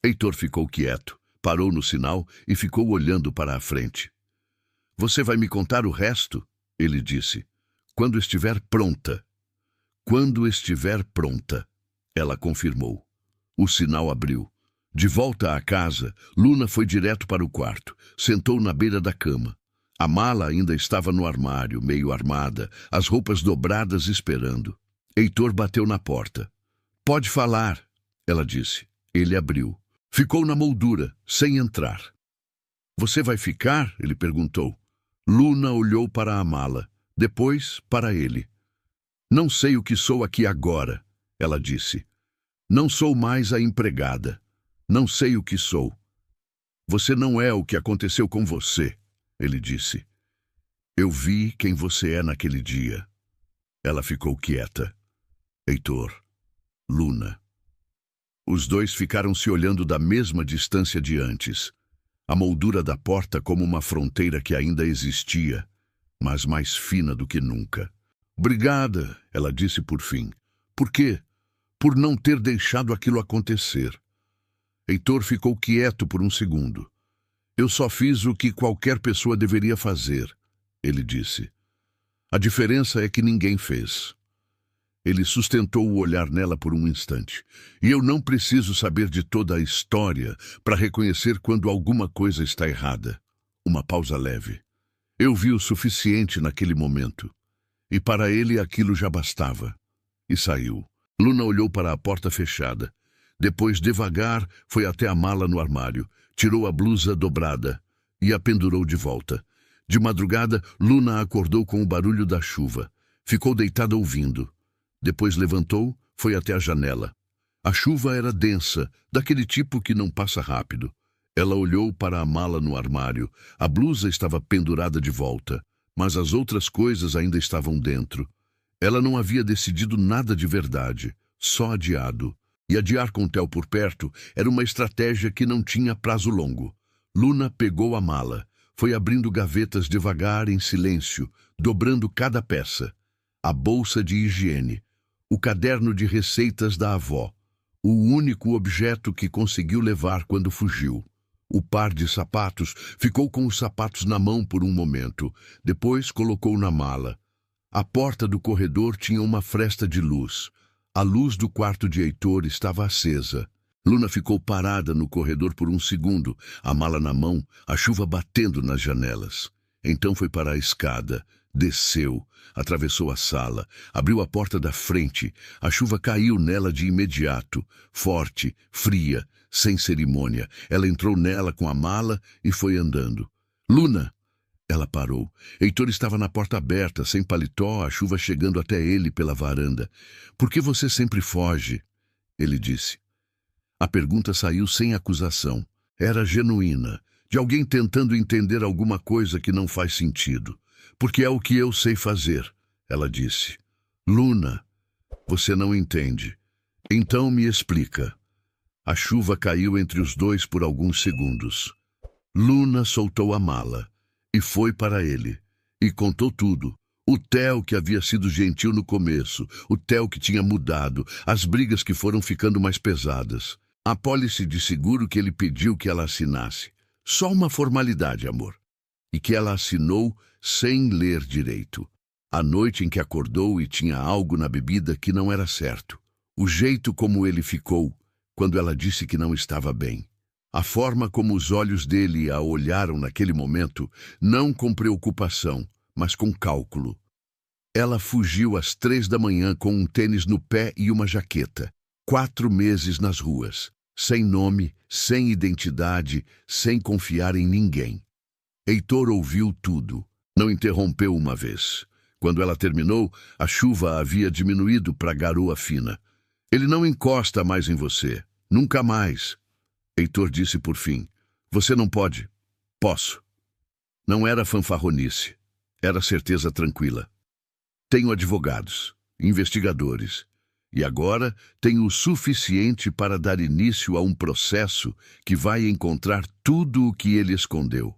Heitor ficou quieto, parou no sinal e ficou olhando para a frente. Você vai me contar o resto? Ele disse. Quando estiver pronta. Quando estiver pronta, ela confirmou. O sinal abriu. De volta à casa, Luna foi direto para o quarto, sentou na beira da cama. A mala ainda estava no armário, meio armada, as roupas dobradas esperando. Heitor bateu na porta. Pode falar, ela disse. Ele abriu. Ficou na moldura, sem entrar. Você vai ficar? Ele perguntou. Luna olhou para a mala, depois para ele. Não sei o que sou aqui agora, ela disse. Não sou mais a empregada. Não sei o que sou. Você não é o que aconteceu com você, ele disse. Eu vi quem você é naquele dia. Ela ficou quieta. Heitor. Luna. Os dois ficaram se olhando da mesma distância de antes. A moldura da porta como uma fronteira que ainda existia, mas mais fina do que nunca. Obrigada, ela disse por fim. Por quê? Por não ter deixado aquilo acontecer. Heitor ficou quieto por um segundo. Eu só fiz o que qualquer pessoa deveria fazer, ele disse. A diferença é que ninguém fez. Ele sustentou o olhar nela por um instante. E eu não preciso saber de toda a história para reconhecer quando alguma coisa está errada. Uma pausa leve. Eu vi o suficiente naquele momento. E para ele aquilo já bastava. E saiu. Luna olhou para a porta fechada. Depois, devagar, foi até a mala no armário. Tirou a blusa dobrada e a pendurou de volta. De madrugada, Luna acordou com o barulho da chuva. Ficou deitada ouvindo. Depois levantou, foi até a janela. A chuva era densa, daquele tipo que não passa rápido. Ela olhou para a mala no armário. A blusa estava pendurada de volta, mas as outras coisas ainda estavam dentro. Ela não havia decidido nada de verdade, só adiado. E adiar com Theo por perto era uma estratégia que não tinha prazo longo. Luna pegou a mala, foi abrindo gavetas devagar em silêncio, dobrando cada peça. A bolsa de higiene, o caderno de receitas da avó, o único objeto que conseguiu levar quando fugiu. O par de sapatos, ficou com os sapatos na mão por um momento, depois colocou na mala. A porta do corredor tinha uma fresta de luz. A luz do quarto de Heitor estava acesa. Luna ficou parada no corredor por um segundo, a mala na mão, a chuva batendo nas janelas. Então foi para a escada, desceu, atravessou a sala, abriu a porta da frente. A chuva caiu nela de imediato, forte, fria, sem cerimônia. Ela entrou nela com a mala e foi andando. Luna! Ela parou. Heitor estava na porta aberta, sem paletó, a chuva chegando até ele pela varanda. Por que você sempre foge? Ele disse. A pergunta saiu sem acusação. Era genuína, de alguém tentando entender alguma coisa que não faz sentido. Porque é o que eu sei fazer, ela disse. Luna, você não entende. Então me explica. A chuva caiu entre os dois por alguns segundos. Luna soltou a mala e foi para ele. E contou tudo. O Theo que havia sido gentil no começo, o Theo que tinha mudado, as brigas que foram ficando mais pesadas. A pólice de seguro que ele pediu que ela assinasse. Só uma formalidade, amor. E que ela assinou sem ler direito. A noite em que acordou e tinha algo na bebida que não era certo. O jeito como ele ficou quando ela disse que não estava bem. A forma como os olhos dele a olharam naquele momento, não com preocupação, mas com cálculo. Ela fugiu às 3 da manhã com um tênis no pé e uma jaqueta. 4 meses nas ruas, sem nome, sem identidade, sem confiar em ninguém. Heitor ouviu tudo. Não interrompeu uma vez. Quando ela terminou, a chuva havia diminuído para garoa fina. Ele não encosta mais em você. Nunca mais. Heitor disse por fim. Você não pode. Posso. Não era fanfarronice. Era certeza tranquila. Tenho advogados, investigadores, e agora tenho o suficiente para dar início a um processo que vai encontrar tudo o que ele escondeu.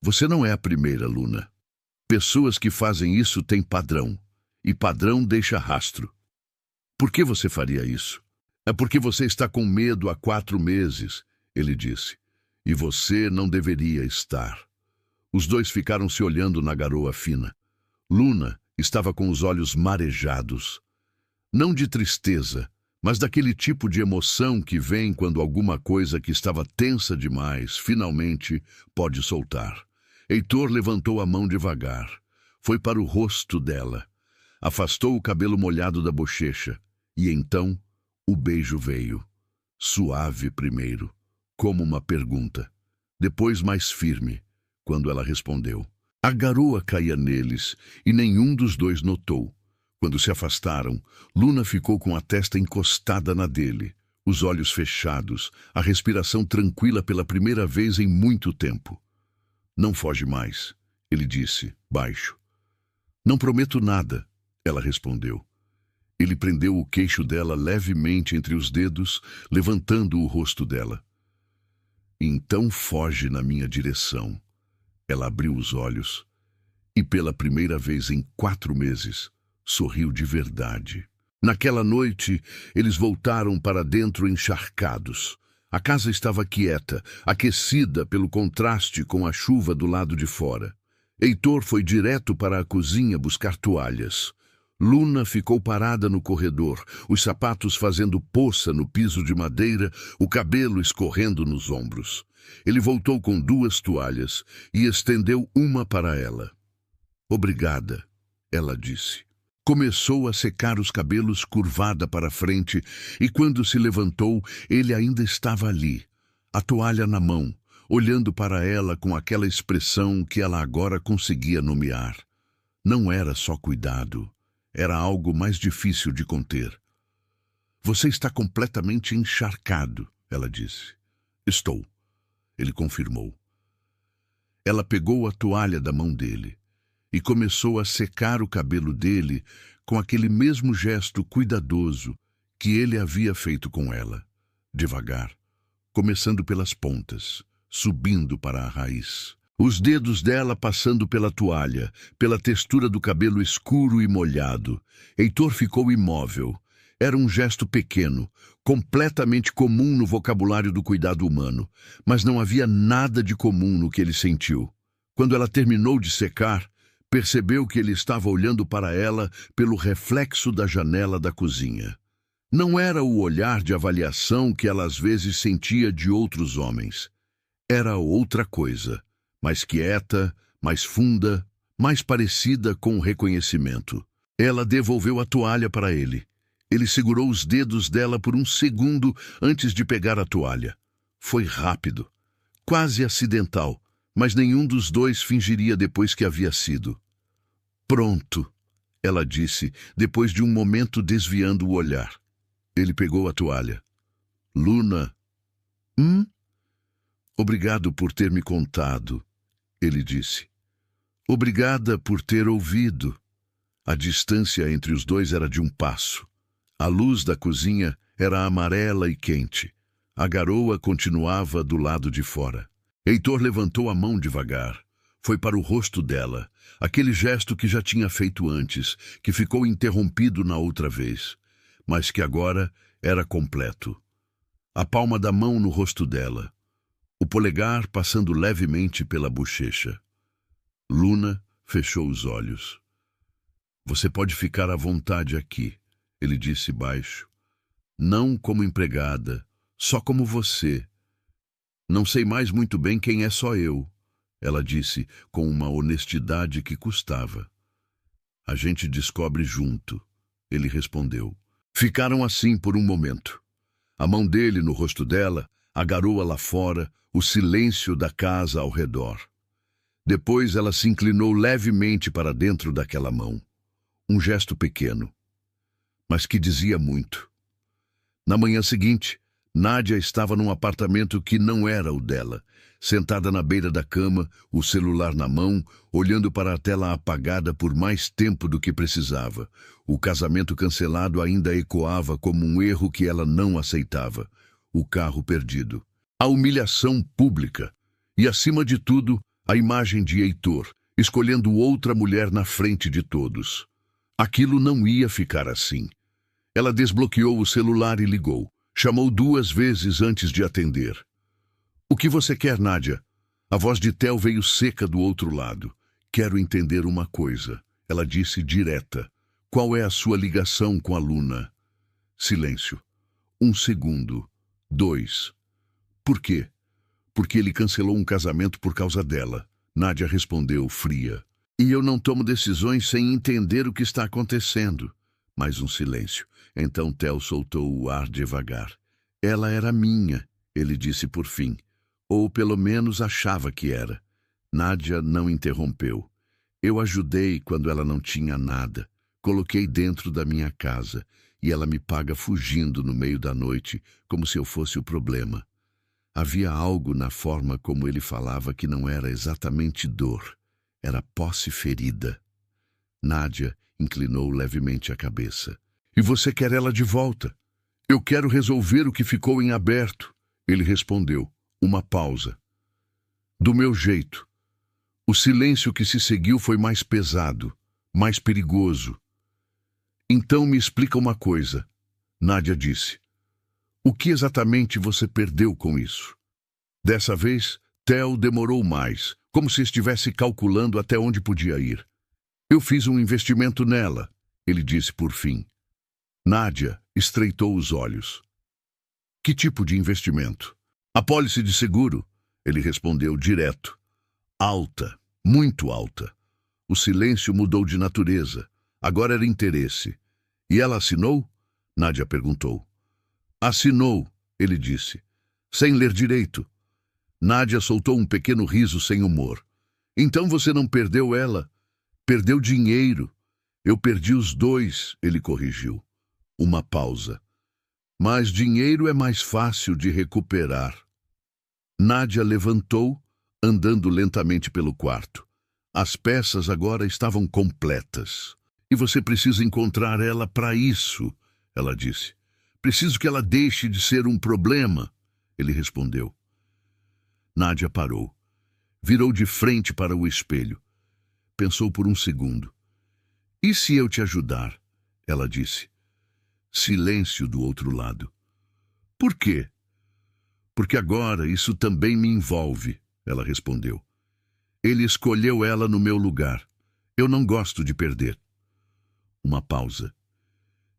Você não é a primeira, Luna. Pessoas que fazem isso têm padrão, e padrão deixa rastro. Por que você faria isso? É porque você está com medo há 4 meses, ele disse, e você não deveria estar. Os dois ficaram se olhando na garoa fina. Luna estava com os olhos marejados. Não de tristeza, mas daquele tipo de emoção que vem quando alguma coisa que estava tensa demais, finalmente, pode soltar. Heitor levantou a mão devagar. Foi para o rosto dela. Afastou o cabelo molhado da bochecha. E então, o beijo veio. Suave primeiro, como uma pergunta. Depois mais firme, quando ela respondeu. A garoa caía neles, e nenhum dos dois notou. Quando se afastaram, Luna ficou com a testa encostada na dele, os olhos fechados, a respiração tranquila pela primeira vez em muito tempo. Não foge mais, ele disse, baixo. Não prometo nada, ela respondeu. Ele prendeu o queixo dela levemente entre os dedos, levantando o rosto dela. Então foge na minha direção. Ela abriu os olhos e, pela primeira vez em 4 meses, sorriu de verdade. Naquela noite, eles voltaram para dentro encharcados. A casa estava quieta, aquecida pelo contraste com a chuva do lado de fora. Heitor foi direto para a cozinha buscar toalhas. Luna ficou parada no corredor, os sapatos fazendo poça no piso de madeira, o cabelo escorrendo nos ombros. Ele voltou com 2 toalhas e estendeu uma para ela. Obrigada, ela disse. Começou a secar os cabelos curvada para frente e quando se levantou, ele ainda estava ali, a toalha na mão, olhando para ela com aquela expressão que ela agora conseguia nomear. Não era só cuidado. Era algo mais difícil de conter. Você está completamente encharcado, ela disse. Estou, ele confirmou. Ela pegou a toalha da mão dele e começou a secar o cabelo dele com aquele mesmo gesto cuidadoso que ele havia feito com ela, devagar, começando pelas pontas, subindo para a raiz. Os dedos dela passando pela toalha, pela textura do cabelo escuro e molhado. Heitor ficou imóvel. Era um gesto pequeno, completamente comum no vocabulário do cuidado humano, mas não havia nada de comum no que ele sentiu. Quando ela terminou de secar, percebeu que ele estava olhando para ela pelo reflexo da janela da cozinha. Não era o olhar de avaliação que ela às vezes sentia de outros homens. Era outra coisa. Mais quieta, mais funda, mais parecida com o reconhecimento. Ela devolveu a toalha para ele. Ele segurou os dedos dela por um segundo antes de pegar a toalha. Foi rápido, quase acidental, mas nenhum dos dois fingiria depois que havia sido. Pronto, ela disse, depois de um momento desviando o olhar. Ele pegou a toalha. Luna. Obrigado por ter me contado. Ele disse. Obrigada por ter ouvido. A distância entre os dois era de um passo. A luz da cozinha era amarela e quente. A garoa continuava do lado de fora. Heitor levantou a mão devagar. Foi para o rosto dela, aquele gesto que já tinha feito antes, que ficou interrompido na outra vez, mas que agora era completo. A palma da mão no rosto dela. O polegar passando levemente pela bochecha. Luna fechou os olhos. Você pode ficar à vontade aqui, ele disse baixo. Não como empregada, só como você. Não sei mais muito bem quem é só eu, ela disse com uma honestidade que custava. A gente descobre junto, ele respondeu. Ficaram assim por um momento. A mão dele no rosto dela, a garoa lá fora, o silêncio da casa ao redor. Depois ela se inclinou levemente para dentro daquela mão. Um gesto pequeno, mas que dizia muito. Na manhã seguinte, Nádia estava num apartamento que não era o dela, sentada na beira da cama, o celular na mão, olhando para a tela apagada por mais tempo do que precisava. O casamento cancelado ainda ecoava como um erro que ela não aceitava. O carro perdido. A humilhação pública. E, acima de tudo, a imagem de Heitor, escolhendo outra mulher na frente de todos. Aquilo não ia ficar assim. Ela desbloqueou o celular e ligou. Chamou 2 vezes antes de atender. "O que você quer, Nádia?" A voz de Theo veio seca do outro lado. "Quero entender uma coisa", ela disse direta. "Qual é a sua ligação com a Luna?" Silêncio. 1 segundo. 2. "Por quê?" "Porque ele cancelou um casamento por causa dela." Nádia respondeu, fria. "E eu não tomo decisões sem entender o que está acontecendo." Mais um silêncio. Então Theo soltou o ar devagar. "Ela era minha", ele disse por fim. Ou pelo menos achava que era. Nádia não interrompeu. "Eu ajudei quando ela não tinha nada. Coloquei dentro da minha casa. E ela me paga fugindo no meio da noite, como se eu fosse o problema." Havia algo na forma como ele falava que não era exatamente dor. Era posse ferida. Nádia inclinou levemente a cabeça. "E você quer ela de volta?" "Eu quero resolver o que ficou em aberto", ele respondeu. Uma pausa. "Do meu jeito." O silêncio que se seguiu foi mais pesado, mais perigoso. "Então me explica uma coisa", Nádia disse. "O que exatamente você perdeu com isso?" Dessa vez, Theo demorou mais, como se estivesse calculando até onde podia ir. "Eu fiz um investimento nela", ele disse por fim. Nádia estreitou os olhos. "Que tipo de investimento?" "Apólice de seguro", ele respondeu direto. "Alta, muito alta." O silêncio mudou de natureza. Agora era interesse. "E ela assinou?" Nádia perguntou. "Assinou", ele disse, sem ler direito. Nádia soltou um pequeno riso sem humor. "Então você não perdeu ela. Perdeu dinheiro." "Eu perdi os 2", ele corrigiu. Uma pausa. "Mas dinheiro é mais fácil de recuperar." Nádia levantou, andando lentamente pelo quarto. As peças agora estavam completas. "E você precisa encontrar ela para isso", ela disse. "Preciso que ela deixe de ser um problema", ele respondeu. Nádia parou. Virou de frente para o espelho. Pensou por um segundo. "E se eu te ajudar?", ela disse. Silêncio do outro lado. "Por quê?" "Porque agora isso também me envolve", ela respondeu. "Ele escolheu ela no meu lugar. Eu não gosto de perder." Uma pausa.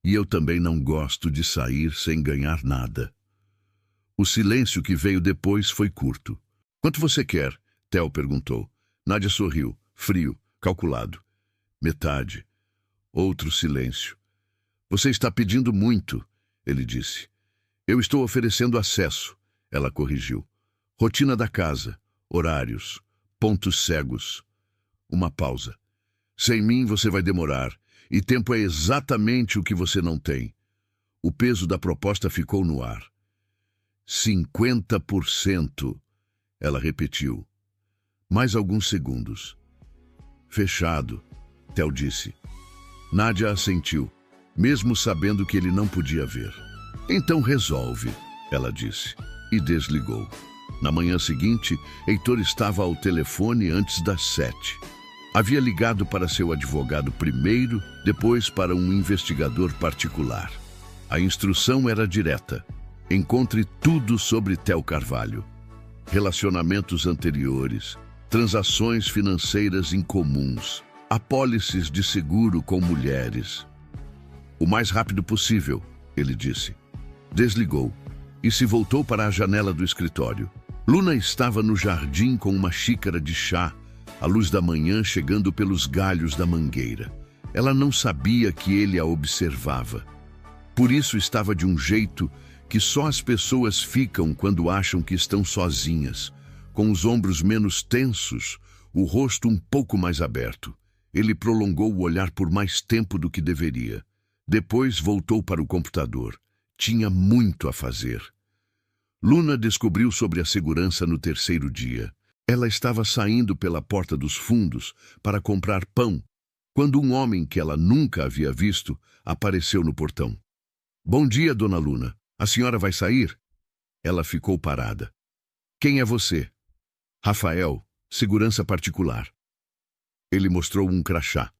"E eu também não gosto de sair sem ganhar nada." O silêncio que veio depois foi curto. "Quanto você quer?", Theo perguntou. Nádia sorriu, frio, calculado. "Metade." Outro silêncio. "Você está pedindo muito", ele disse. "Eu estou oferecendo acesso", ela corrigiu. "Rotina da casa, horários, pontos cegos." Uma pausa. "Sem mim você vai demorar, e tempo é exatamente o que você não tem." O peso da proposta ficou no ar. 50%, ela repetiu. Mais alguns segundos. "Fechado", Theo disse. Nádia assentiu, mesmo sabendo que ele não podia ver. "Então resolve", ela disse, e desligou. Na manhã seguinte, Heitor estava ao telefone antes das 7. Havia ligado para seu advogado primeiro, depois para um investigador particular. A instrução era direta. Encontre tudo sobre Theo Carvalho. Relacionamentos anteriores, transações financeiras incomuns, apólices de seguro com mulheres. "O mais rápido possível", ele disse. Desligou e se voltou para a janela do escritório. Luna estava no jardim com uma xícara de chá, a luz da manhã chegando pelos galhos da mangueira. Ela não sabia que ele a observava. Por isso estava de um jeito que só as pessoas ficam quando acham que estão sozinhas, com os ombros menos tensos, o rosto um pouco mais aberto. Ele prolongou o olhar por mais tempo do que deveria. Depois voltou para o computador. Tinha muito a fazer. Luna descobriu sobre a segurança no terceiro dia. Ela estava saindo pela porta dos fundos para comprar pão, quando um homem que ela nunca havia visto apareceu no portão. Bom dia, dona Luna. A senhora vai sair? Ela ficou parada. Quem é você? Rafael, segurança particular. Ele mostrou um crachá.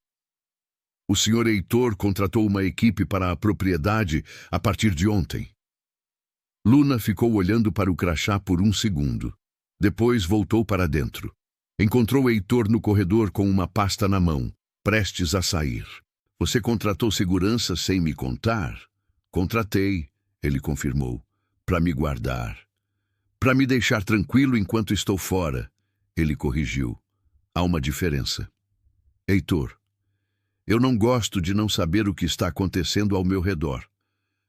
O senhor Heitor contratou uma equipe para a propriedade a partir de ontem. Luna ficou olhando para o crachá por um segundo. Depois voltou para dentro. Encontrou Heitor no corredor com uma pasta na mão, prestes a sair. Você contratou segurança sem me contar? Contratei, ele confirmou, para me guardar. Para me deixar tranquilo enquanto estou fora, ele corrigiu. Há uma diferença. Heitor, eu não gosto de não saber o que está acontecendo ao meu redor.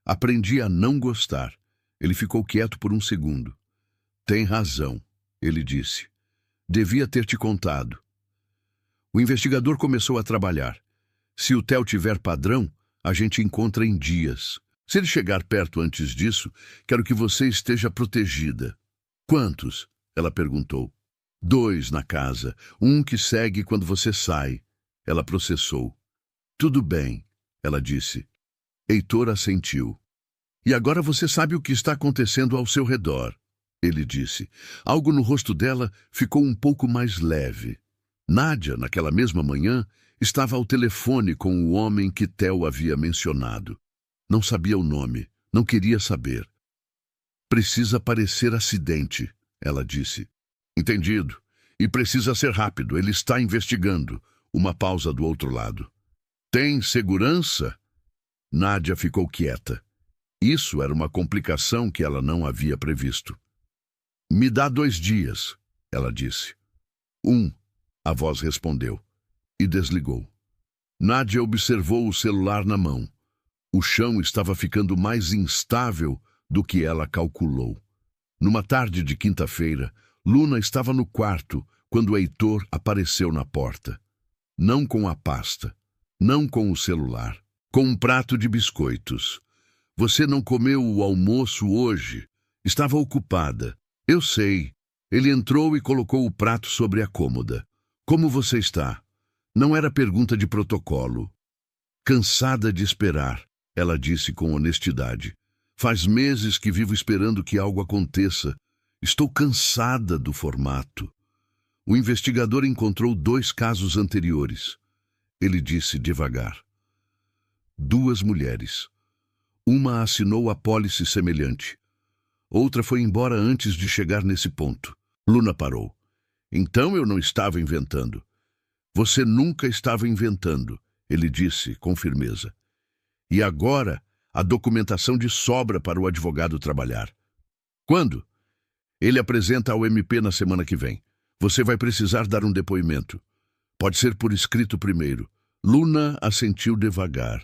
Aprendi a não gostar. Ele ficou quieto por um segundo. Tem razão, ele disse. Devia ter te contado. O investigador começou a trabalhar. Se o Theo tiver padrão, a gente encontra em dias. Se ele chegar perto antes disso, quero que você esteja protegida. Quantos? Ela perguntou. 2 na casa, um que segue quando você sai. Ela processou. Tudo bem, ela disse. Heitor assentiu. E agora você sabe o que está acontecendo ao seu redor, ele disse. Algo no rosto dela ficou um pouco mais leve. Nádia, naquela mesma manhã, estava ao telefone com o homem que Theo havia mencionado. Não sabia o nome, não queria saber. Precisa parecer acidente, ela disse. Entendido. E precisa ser rápido, ele está investigando. Uma pausa do outro lado. Tem segurança? Nádia ficou quieta. Isso era uma complicação que ela não havia previsto. Me dá 2 dias, ela disse. 1, a voz respondeu, e desligou. Nádia observou o celular na mão. O chão estava ficando mais instável do que ela calculou. Numa tarde de quinta-feira, Luna estava no quarto quando Heitor apareceu na porta. Não com a pasta, não com o celular, com um prato de biscoitos. Você não comeu o almoço hoje? Estava ocupada. Eu sei. Ele entrou e colocou o prato sobre a cômoda. Como você está? Não era pergunta de protocolo. Cansada de esperar, ela disse com honestidade. Faz meses que vivo esperando que algo aconteça. Estou cansada do formato. O investigador encontrou 2 casos anteriores. Ele disse devagar. 2 mulheres. Uma assinou apólice semelhante. Outra foi embora antes de chegar nesse ponto. Luna parou. Então eu não estava inventando. Você nunca estava inventando, ele disse com firmeza. E agora a documentação de sobra para o advogado trabalhar. Quando? Ele apresenta ao MP na semana que vem. Você vai precisar dar um depoimento. Pode ser por escrito primeiro. Luna assentiu devagar.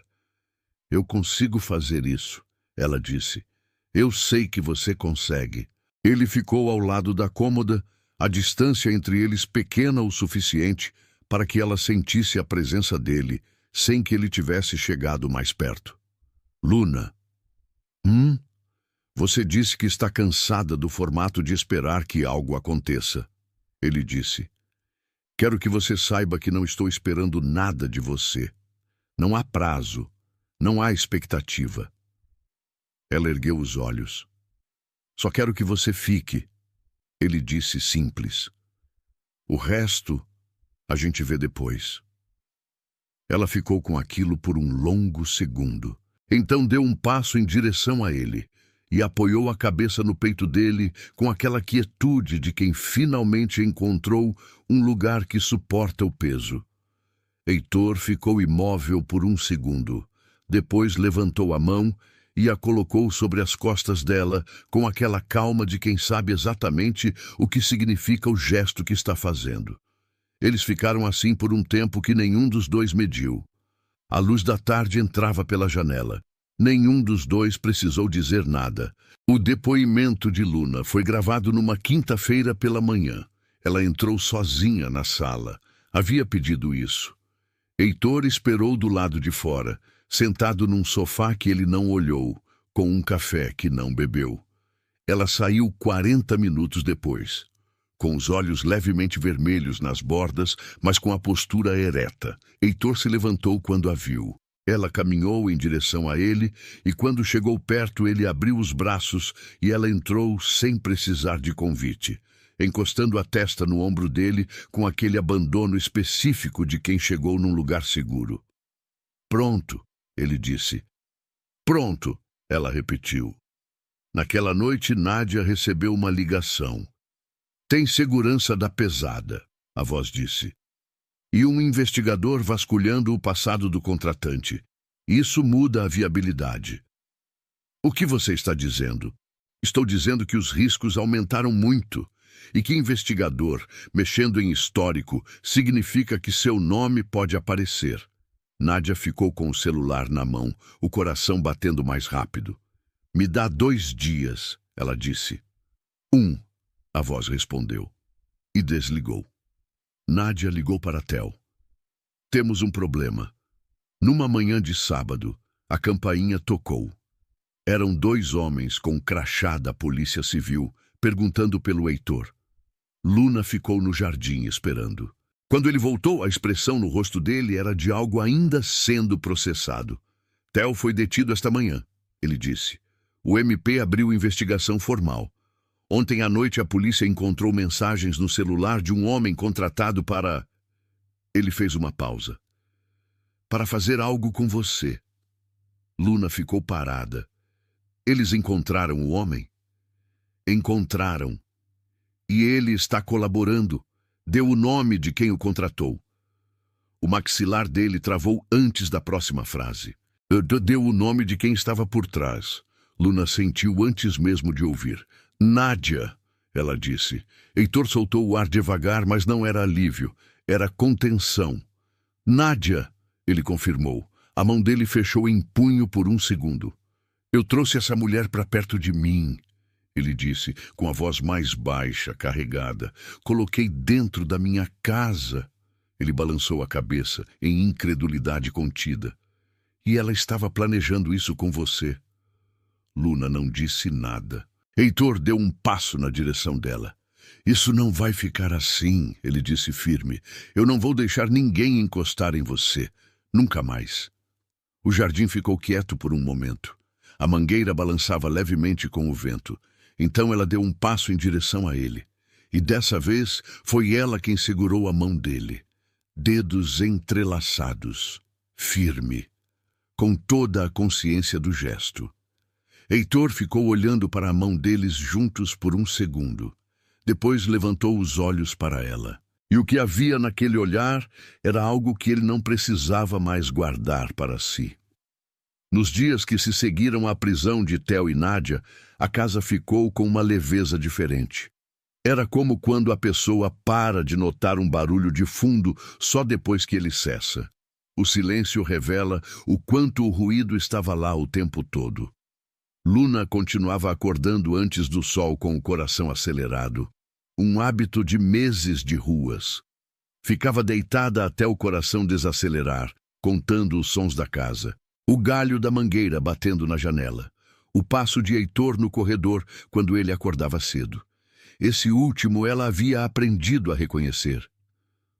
Eu consigo fazer isso, ela disse. Eu sei que você consegue. Ele ficou ao lado da cômoda, a distância entre eles pequena o suficiente para que ela sentisse a presença dele, sem que ele tivesse chegado mais perto. Luna. Você disse que está cansada do formato de esperar que algo aconteça. Ele disse. Quero que você saiba que não estou esperando nada de você. Não há prazo. Não há expectativa. Ela ergueu os olhos. Só quero que você fique, ele disse simples. O resto a gente vê depois. Ela ficou com aquilo por um longo segundo. Então deu um passo em direção a ele e apoiou a cabeça no peito dele com aquela quietude de quem finalmente encontrou um lugar que suporta o peso. Heitor ficou imóvel por um segundo. Depois levantou a mão e a colocou sobre as costas dela com aquela calma de quem sabe exatamente o que significa o gesto que está fazendo. Eles ficaram assim por um tempo que nenhum dos dois mediu. A luz da tarde entrava pela janela. Nenhum dos dois precisou dizer nada. O depoimento de Luna foi gravado numa quinta-feira pela manhã. Ela entrou sozinha na sala. Havia pedido isso. Heitor esperou do lado de fora, sentado num sofá que ele não olhou, com um café que não bebeu. Ela saiu 40 minutos depois, com os olhos levemente vermelhos nas bordas, mas com a postura ereta. Heitor se levantou quando a viu. Ela caminhou em direção a ele e quando chegou perto ele abriu os braços e ela entrou sem precisar de convite, encostando a testa no ombro dele com aquele abandono específico de quem chegou num lugar seguro. Pronto, ele disse. Pronto, ela repetiu. Naquela noite, Nádia recebeu uma ligação. Tem segurança da pesada, a voz disse. E um investigador vasculhando o passado do contratante. Isso muda a viabilidade. O que você está dizendo? Estou dizendo que os riscos aumentaram muito e que investigador, mexendo em histórico, significa que seu nome pode aparecer. Nádia ficou com o celular na mão, o coração batendo mais rápido. Me dá 2 dias, ela disse. 1, a voz respondeu. E desligou. Nádia ligou para Theo. Temos um problema. Numa manhã de sábado, a campainha tocou. Eram 2 homens com crachá da Polícia Civil, perguntando pelo Heitor. Luna ficou no jardim esperando. Quando ele voltou, a expressão no rosto dele era de algo ainda sendo processado. Theo foi detido esta manhã, ele disse. O MP abriu investigação formal. Ontem à noite a polícia encontrou mensagens no celular de um homem contratado para... Ele fez uma pausa. Para fazer algo com você. Luna ficou parada. Eles encontraram o homem? Encontraram. E ele está colaborando. Deu o nome de quem o contratou. O maxilar dele travou antes da próxima frase. Deu o nome de quem estava por trás. Luna sentiu antes mesmo de ouvir. Nádia, ela disse. Heitor soltou o ar devagar, mas não era alívio. Era contenção. Nádia, ele confirmou. A mão dele fechou em punho por 1 segundo. Eu trouxe essa mulher para perto de mim, ele disse, com a voz mais baixa, carregada. Coloquei dentro da minha casa. Ele balançou a cabeça, em incredulidade contida. E ela estava planejando isso com você. Luna não disse nada. Heitor deu um passo na direção dela. Isso não vai ficar assim, ele disse firme. Eu não vou deixar ninguém encostar em você. Nunca mais. O jardim ficou quieto por um momento. A mangueira balançava levemente com o vento. Então ela deu um passo em direção a ele. E dessa vez foi ela quem segurou a mão dele. Dedos entrelaçados. Firme. Com toda a consciência do gesto. Heitor ficou olhando para a mão deles juntos por 1 segundo. Depois levantou os olhos para ela. E o que havia naquele olhar era algo que ele não precisava mais guardar para si. Nos dias que se seguiram à prisão de Theo e Nádia, a casa ficou com uma leveza diferente. Era como quando a pessoa para de notar um barulho de fundo só depois que ele cessa. O silêncio revela o quanto o ruído estava lá o tempo todo. Luna continuava acordando antes do sol com o coração acelerado. Um hábito de meses de ruas. Ficava deitada até o coração desacelerar, contando os sons da casa. O galho da mangueira batendo na janela. O passo de Heitor no corredor quando ele acordava cedo. Esse último ela havia aprendido a reconhecer.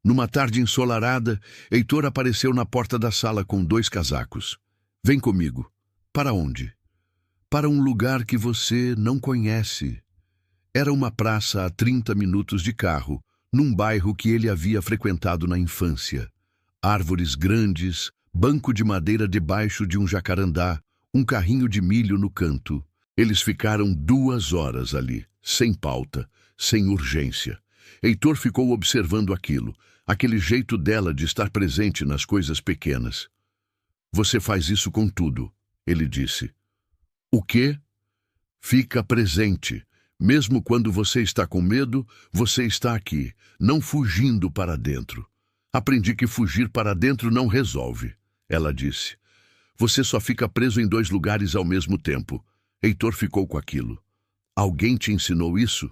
Numa tarde ensolarada, Heitor apareceu na porta da sala com 2 casacos. Vem comigo. Para onde? Para um lugar que você não conhece. Era uma praça a 30 minutos de carro, num bairro que ele havia frequentado na infância. Árvores grandes, banco de madeira debaixo de um jacarandá, um carrinho de milho no canto. Eles ficaram 2 horas ali, sem pauta, sem urgência. Heitor ficou observando aquilo, aquele jeito dela de estar presente nas coisas pequenas. Você faz isso com tudo, ele disse. O quê? Fica presente. Mesmo quando você está com medo, você está aqui, não fugindo para dentro. Aprendi que fugir para dentro não resolve, ela disse. Você só fica preso em 2 lugares ao mesmo tempo. Heitor ficou com aquilo. Alguém te ensinou isso?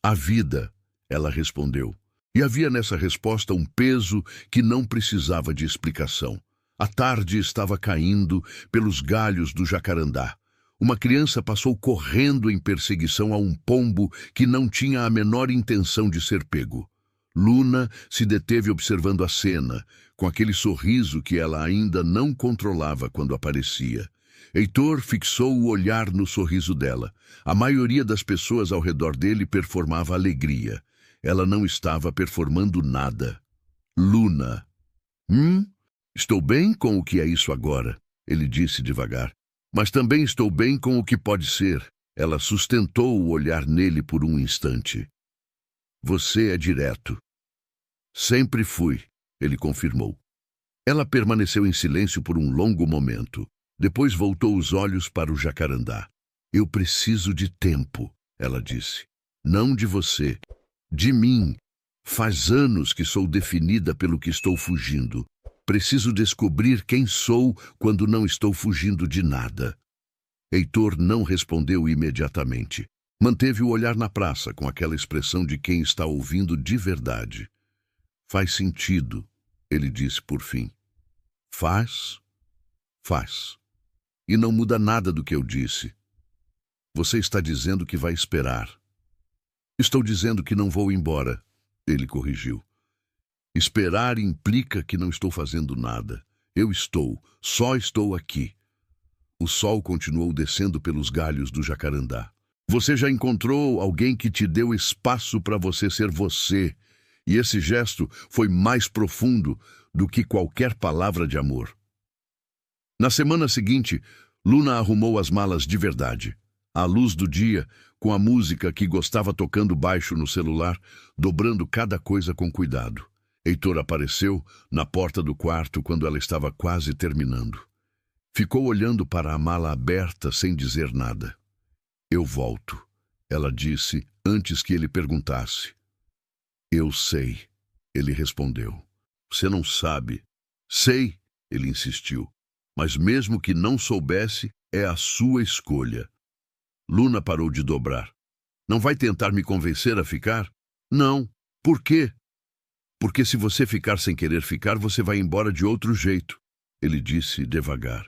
A vida, ela respondeu. E havia nessa resposta um peso que não precisava de explicação. A tarde estava caindo pelos galhos do jacarandá. Uma criança passou correndo em perseguição a um pombo que não tinha a menor intenção de ser pego. Luna se deteve observando a cena, com aquele sorriso que ela ainda não controlava quando aparecia. Heitor fixou o olhar no sorriso dela. A maioria das pessoas ao redor dele performava alegria. Ela não estava performando nada. Luna. Estou bem com o que é isso agora, ele disse devagar. Mas também estou bem com o que pode ser. Ela sustentou o olhar nele por um instante. Você é direto. Sempre fui, ele confirmou. Ela permaneceu em silêncio por um longo momento. Depois voltou os olhos para o jacarandá. Eu preciso de tempo, ela disse. Não de você. De mim. Faz anos que sou definida pelo que estou fugindo. Preciso descobrir quem sou quando não estou fugindo de nada. Heitor não respondeu imediatamente. Manteve o olhar na praça com aquela expressão de quem está ouvindo de verdade. Faz sentido, ele disse por fim. Faz? Faz. E não muda nada do que eu disse. Você está dizendo que vai esperar. Estou dizendo que não vou embora, ele corrigiu. Esperar implica que não estou fazendo nada. Eu só estou aqui. O sol continuou descendo pelos galhos do jacarandá. Você já encontrou alguém que te deu espaço para você ser você, e esse gesto foi mais profundo do que qualquer palavra de amor. Na semana seguinte, Luna arrumou as malas de verdade. À luz do dia, com a música que gostava tocando baixo no celular, dobrando cada coisa com cuidado. Heitor apareceu na porta do quarto quando ela estava quase terminando. Ficou olhando para a mala aberta sem dizer nada. Eu volto, ela disse antes que ele perguntasse. Eu sei, ele respondeu. Você não sabe. Sei, ele insistiu. Mas mesmo que não soubesse, é a sua escolha. Luna parou de dobrar. Não vai tentar me convencer a ficar? Não. Por quê? Porque se você ficar sem querer ficar, você vai embora de outro jeito, ele disse devagar.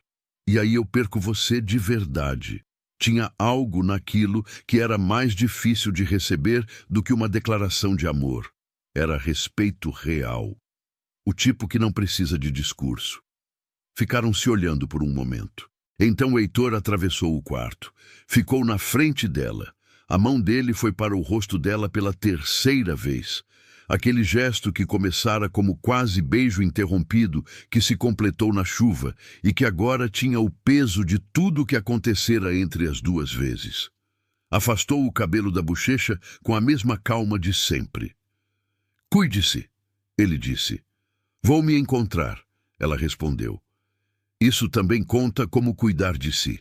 E aí eu perco você de verdade. Tinha algo naquilo que era mais difícil de receber do que uma declaração de amor. Era respeito real. O tipo que não precisa de discurso. Ficaram se olhando por um momento. Então Heitor atravessou o quarto. Ficou na frente dela. A mão dele foi para o rosto dela pela terceira vez. Aquele gesto que começara como quase beijo interrompido, que se completou na chuva e que agora tinha o peso de tudo o que acontecera entre as duas vezes. Afastou o cabelo da bochecha com a mesma calma de sempre. Cuide-se, ele disse. Vou me encontrar, ela respondeu. Isso também conta como cuidar de si.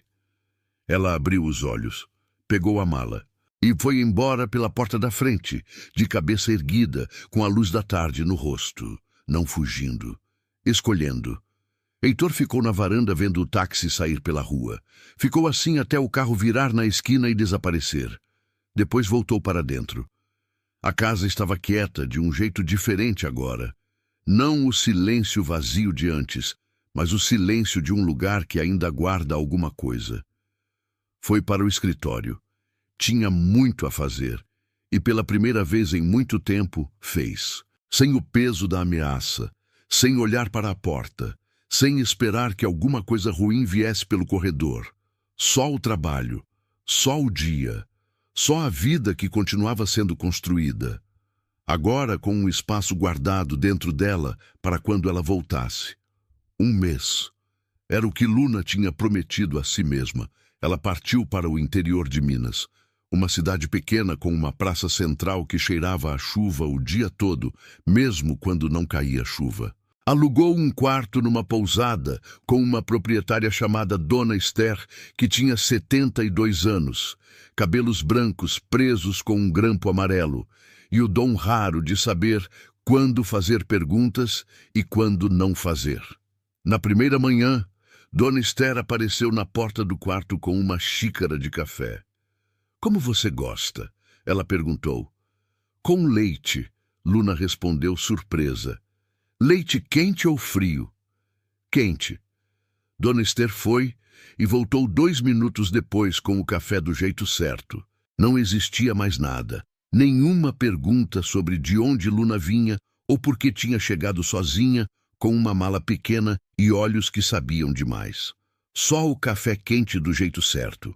Ela abriu os olhos, pegou a mala e foi embora pela porta da frente, de cabeça erguida, com a luz da tarde no rosto, não fugindo, escolhendo. Heitor ficou na varanda vendo o táxi sair pela rua. Ficou assim até o carro virar na esquina e desaparecer. Depois voltou para dentro. A casa estava quieta, de um jeito diferente agora. Não o silêncio vazio de antes, mas o silêncio de um lugar que ainda guarda alguma coisa. Foi para o escritório. Tinha muito a fazer, e pela primeira vez em muito tempo, fez. Sem o peso da ameaça, sem olhar para a porta, sem esperar que alguma coisa ruim viesse pelo corredor. Só o trabalho, só o dia, só a vida que continuava sendo construída. Agora com um espaço guardado dentro dela para quando ela voltasse. 1 mês. Era o que Luna tinha prometido a si mesma. Ela partiu para o interior de Minas. Uma cidade pequena com uma praça central que cheirava a chuva o dia todo, mesmo quando não caía chuva. Alugou um quarto numa pousada com uma proprietária chamada Dona Esther, que tinha 72 anos, cabelos brancos presos com um grampo amarelo, e o dom raro de saber quando fazer perguntas e quando não fazer. Na primeira manhã, Dona Esther apareceu na porta do quarto com uma xícara de café. Como você gosta? Ela perguntou. Com leite, Luna respondeu surpresa. Leite quente ou frio? Quente. Dona Esther foi, e voltou 2 minutos depois com o café do jeito certo. Não existia mais nada, nenhuma pergunta sobre de onde Luna vinha ou por que tinha chegado sozinha, com uma mala pequena e olhos que sabiam demais. Só o café quente do jeito certo.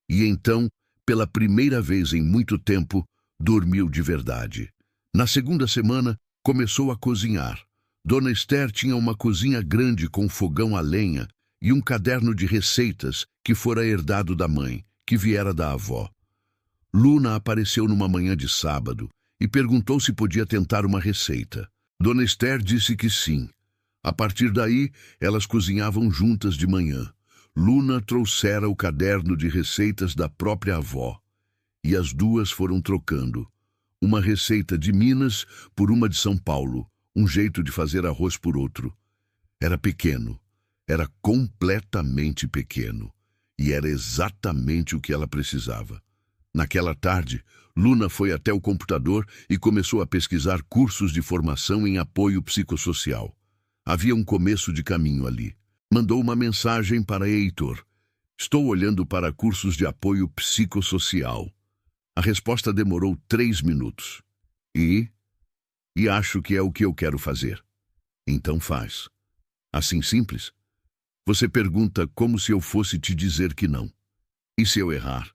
E então, pela primeira vez em muito tempo, dormiu de verdade. Na segunda semana, começou a cozinhar. Dona Esther tinha uma cozinha grande com fogão a lenha e um caderno de receitas que fora herdado da mãe, que viera da avó. Luna apareceu numa manhã de sábado e perguntou se podia tentar uma receita. Dona Esther disse que sim. A partir daí, elas cozinhavam juntas de manhã. Luna trouxera o caderno de receitas da própria avó, e as duas foram trocando. Uma receita de Minas por uma de São Paulo, um jeito de fazer arroz por outro. Era pequeno, era completamente pequeno, e era exatamente o que ela precisava. Naquela tarde, Luna foi até o computador e começou a pesquisar cursos de formação em apoio psicossocial. Havia um começo de caminho ali. Mandou uma mensagem para Heitor. Estou olhando para cursos de apoio psicossocial. A resposta demorou 3 minutos. E acho que é o que eu quero fazer. Então faz. Assim simples. Você pergunta como se eu fosse te dizer que não. E se eu errar?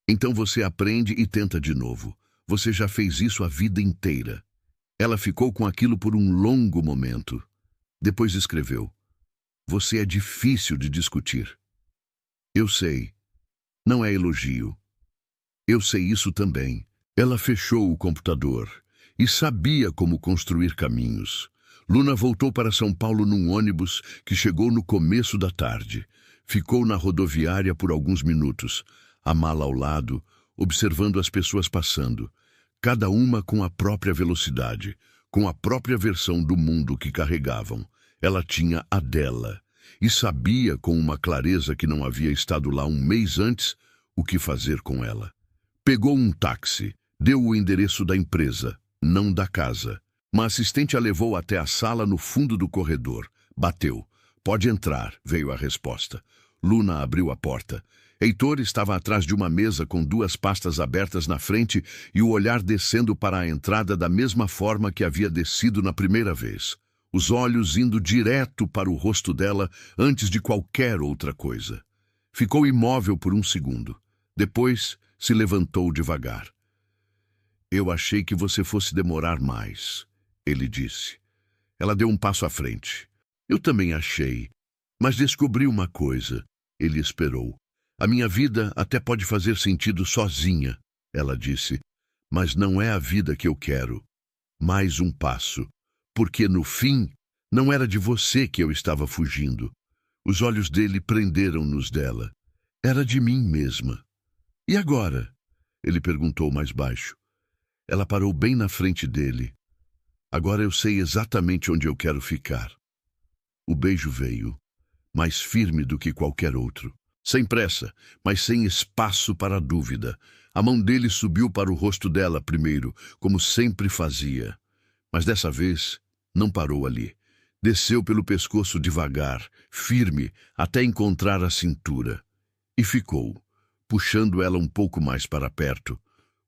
Então você aprende e tenta de novo. Você já fez isso a vida inteira. Ela ficou com aquilo por um longo momento. Depois escreveu: você é difícil de discutir. Eu sei. Não é elogio. Eu sei isso também. Ela fechou o computador e sabia como construir caminhos. Luna voltou para São Paulo num ônibus que chegou no começo da tarde. Ficou na rodoviária por alguns minutos, a mala ao lado, observando as pessoas passando, cada uma com a própria velocidade, com a própria versão do mundo que carregavam. Ela tinha a dela e sabia com uma clareza que não havia estado lá um mês antes o que fazer com ela. Pegou um táxi, deu o endereço da empresa, não da casa. Uma assistente a levou até a sala no fundo do corredor. Bateu. Pode entrar, veio a resposta. Luna abriu a porta. Heitor estava atrás de uma mesa com 2 pastas abertas na frente e o olhar descendo para a entrada da mesma forma que havia descido na primeira vez. Os olhos indo direto para o rosto dela antes de qualquer outra coisa. Ficou imóvel por um segundo. Depois se levantou devagar. Eu achei que você fosse demorar mais, ele disse. Ela deu um passo à frente. Eu também achei, mas descobri uma coisa. Ele esperou. A minha vida até pode fazer sentido sozinha, ela disse, mas não é a vida que eu quero. Mais um passo. Porque, no fim, não era de você que eu estava fugindo. Os olhos dele prenderam-nos dela. Era de mim mesma. E agora? Ele perguntou mais baixo. Ela parou bem na frente dele. Agora eu sei exatamente onde eu quero ficar. O beijo veio, mais firme do que qualquer outro. Sem pressa, mas sem espaço para dúvida. A mão dele subiu para o rosto dela primeiro, como sempre fazia. Mas dessa vez, não parou ali. Desceu pelo pescoço devagar, firme, até encontrar a cintura. E ficou, puxando ela um pouco mais para perto,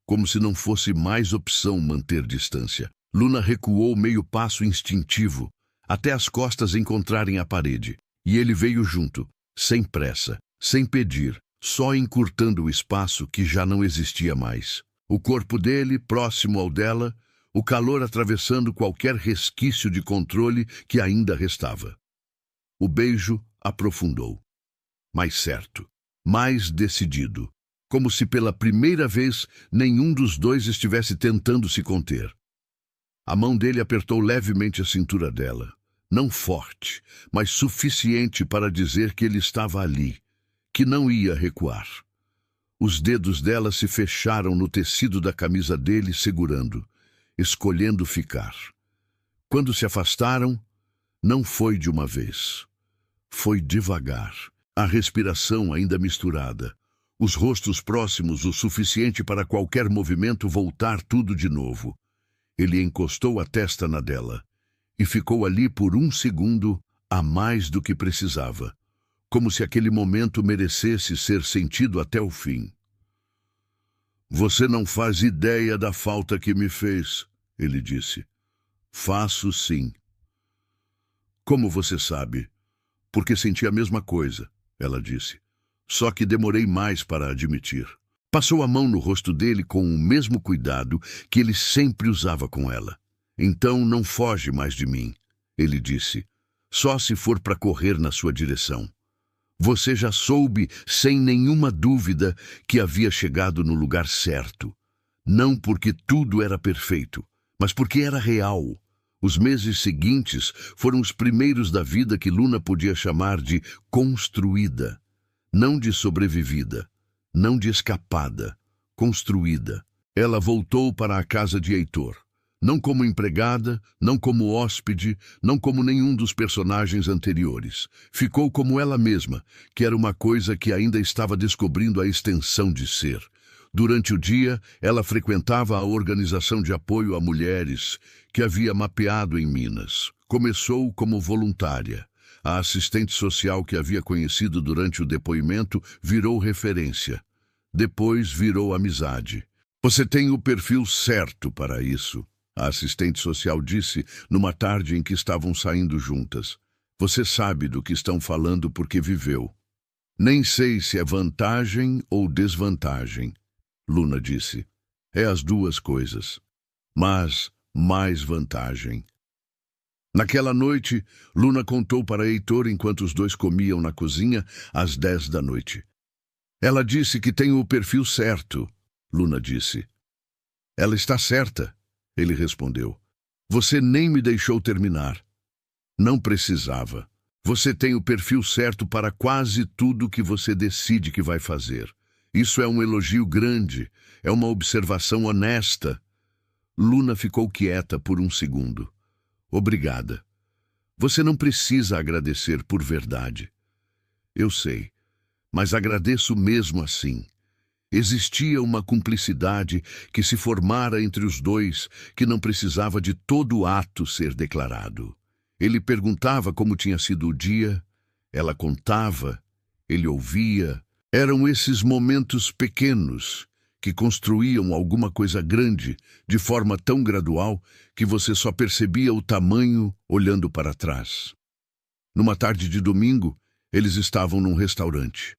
como se não fosse mais opção manter distância. Luna recuou meio passo instintivo, até as costas encontrarem a parede. E ele veio junto, sem pressa, sem pedir, só encurtando o espaço que já não existia mais. O corpo dele, próximo ao dela, o calor atravessando qualquer resquício de controle que ainda restava. O beijo aprofundou. Mais certo, mais decidido, como se pela primeira vez nenhum dos dois estivesse tentando se conter. A mão dele apertou levemente a cintura dela, não forte, mas suficiente para dizer que ele estava ali, que não ia recuar. Os dedos dela se fecharam no tecido da camisa dele, segurando, escolhendo ficar. Quando se afastaram, não foi de uma vez. Foi devagar, a respiração ainda misturada, os rostos próximos o suficiente para qualquer movimento voltar tudo de novo. Ele encostou a testa na dela e ficou ali por um segundo a mais do que precisava, como se aquele momento merecesse ser sentido até o fim. Você não faz ideia da falta que me fez, ele disse. Faço sim. Como você sabe? Porque senti a mesma coisa, ela disse. Só que demorei mais para admitir. Passou a mão no rosto dele com o mesmo cuidado que ele sempre usava com ela. Então não foge mais de mim, ele disse. Só se for para correr na sua direção. Você já soube, sem nenhuma dúvida, que havia chegado no lugar certo. Não porque tudo era perfeito, mas porque era real. Os meses seguintes foram os primeiros da vida que Luna podia chamar de construída. Não de sobrevivida, não de escapada, construída. Ela voltou para a casa de Heitor. Não como empregada, não como hóspede, não como nenhum dos personagens anteriores. Ficou como ela mesma, que era uma coisa que ainda estava descobrindo a extensão de ser. Durante o dia, ela frequentava a organização de apoio a mulheres que havia mapeado em Minas. Começou como voluntária. A assistente social que havia conhecido durante o depoimento virou referência. Depois virou amizade. Você tem o perfil certo para isso, a assistente social disse numa tarde em que estavam saindo juntas. Você sabe do que estão falando porque viveu. Nem sei se é vantagem ou desvantagem, Luna disse. É as duas coisas. Mas mais vantagem. Naquela noite, Luna contou para Heitor enquanto os dois comiam na cozinha às 10 da noite. Ela disse que tem o perfil certo, Luna disse. Ela está certa, ele respondeu. Você nem me deixou terminar. Não precisava. Você tem o perfil certo para quase tudo que você decide que vai fazer. Isso é um elogio grande, é uma observação honesta. Luna ficou quieta por um segundo. Obrigada. Você não precisa agradecer por verdade. Eu sei, mas agradeço mesmo assim. Existia uma cumplicidade que se formara entre os dois que não precisava de todo o ato ser declarado. Ele perguntava como tinha sido o dia, ela contava, ele ouvia. Eram esses momentos pequenos que construíam alguma coisa grande de forma tão gradual que você só percebia o tamanho olhando para trás. Numa tarde de domingo, eles estavam num restaurante.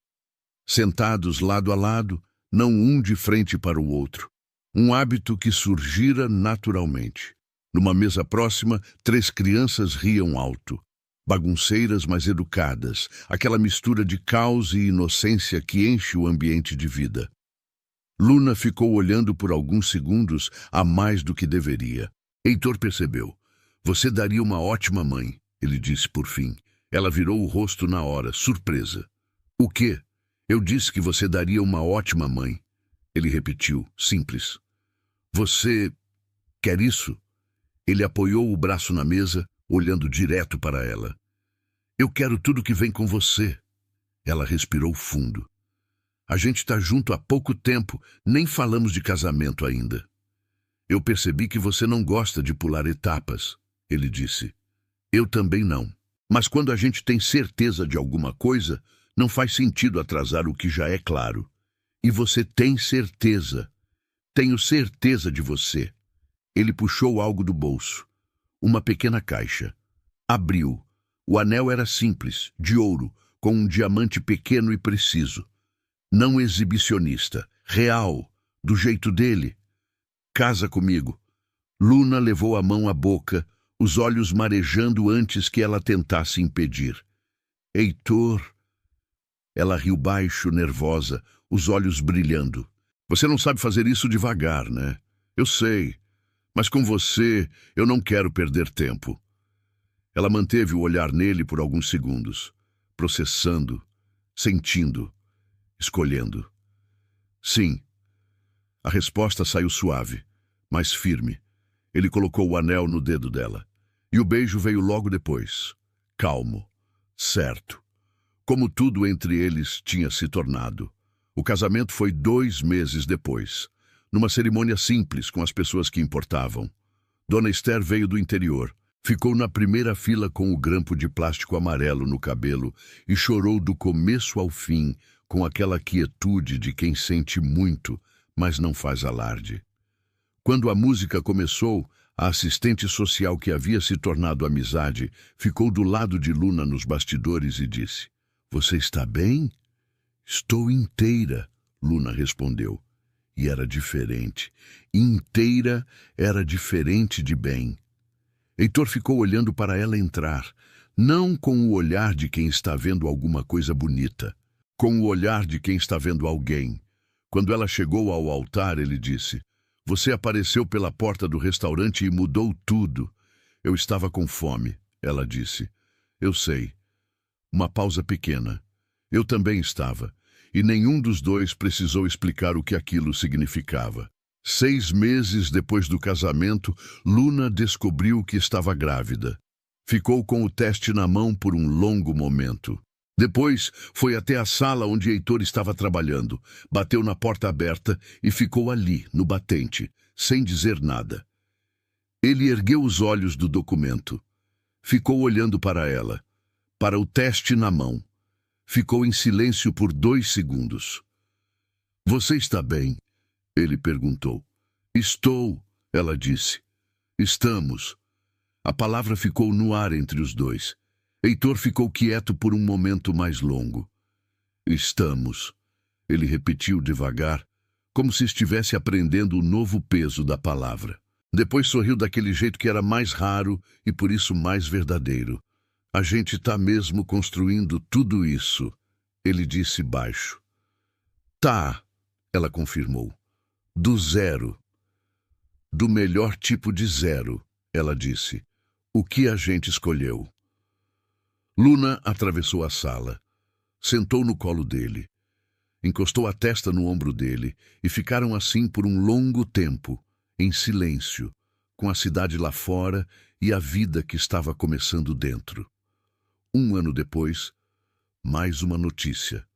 Sentados lado a lado, não um de frente para o outro. Um hábito que surgira naturalmente. Numa mesa próxima, 3 crianças riam alto. Bagunceiras, mas educadas. Aquela mistura de caos e inocência que enche o ambiente de vida. Luna ficou olhando por alguns segundos a mais do que deveria. Heitor percebeu. Você daria uma ótima mãe, ele disse por fim. Ela virou o rosto na hora, surpresa. O quê? Eu disse que você daria uma ótima mãe. Ele repetiu, simples. Você quer isso? Ele apoiou o braço na mesa, olhando direto para ela. Eu quero tudo que vem com você. Ela respirou fundo. A gente está junto há pouco tempo, nem falamos de casamento ainda. Eu percebi que você não gosta de pular etapas, ele disse. Eu também não. Mas quando a gente tem certeza de alguma coisa, não faz sentido atrasar o que já é claro. E você tem certeza. Tenho certeza de você. Ele puxou algo do bolso. Uma pequena caixa. Abriu. O anel era simples, de ouro, com um diamante pequeno e preciso. Não exibicionista, real, do jeito dele. Casa comigo. Luna levou a mão à boca, os olhos marejando antes que ela tentasse impedir. Heitor... Ela riu baixo, nervosa, os olhos brilhando. Você não sabe fazer isso devagar, né? Eu sei. Mas com você, eu não quero perder tempo. Ela manteve o olhar nele por alguns segundos, processando, sentindo, escolhendo. Sim. A resposta saiu suave, mas firme. Ele colocou o anel no dedo dela. E o beijo veio logo depois. Calmo. Certo. Como tudo entre eles tinha se tornado. O casamento foi 2 meses depois. Numa cerimônia simples com as pessoas que importavam. Dona Esther veio do interior. Ficou na primeira fila com o grampo de plástico amarelo no cabelo e chorou do começo ao fim, com aquela quietude de quem sente muito, mas não faz alarde. Quando a música começou, a assistente social que havia se tornado amizade ficou do lado de Luna nos bastidores e disse: "Você está bem?" "Estou inteira", Luna respondeu. E era diferente. Inteira era diferente de bem. Heitor ficou olhando para ela entrar, não com o olhar de quem está vendo alguma coisa bonita, com o olhar de quem está vendo alguém. Quando ela chegou ao altar, ele disse: "Você apareceu pela porta do restaurante e mudou tudo." "Eu estava com fome", ela disse. "Eu sei." Uma pausa pequena. "Eu também estava." E nenhum dos dois precisou explicar o que aquilo significava. 6 meses depois do casamento, Luna descobriu que estava grávida. Ficou com o teste na mão por um longo momento. Depois, foi até a sala onde Heitor estava trabalhando, bateu na porta aberta e ficou ali, no batente, sem dizer nada. Ele ergueu os olhos do documento. Ficou olhando para ela, para o teste na mão. Ficou em silêncio por 2 segundos. "Você está bem?" ele perguntou. "Estou", ela disse. "Estamos." A palavra ficou no ar entre os dois. Heitor ficou quieto por um momento mais longo. "Estamos", ele repetiu devagar, como se estivesse aprendendo o novo peso da palavra. Depois sorriu daquele jeito que era mais raro e por isso mais verdadeiro. "A gente está mesmo construindo tudo isso", ele disse baixo. "Tá", ela confirmou. "Do zero." "Do melhor tipo de zero", ela disse. "O que a gente escolheu." Luna atravessou a sala. Sentou no colo dele. Encostou a testa no ombro dele e ficaram assim por um longo tempo, em silêncio, com a cidade lá fora e a vida que estava começando dentro. 1 ano depois, mais uma notícia.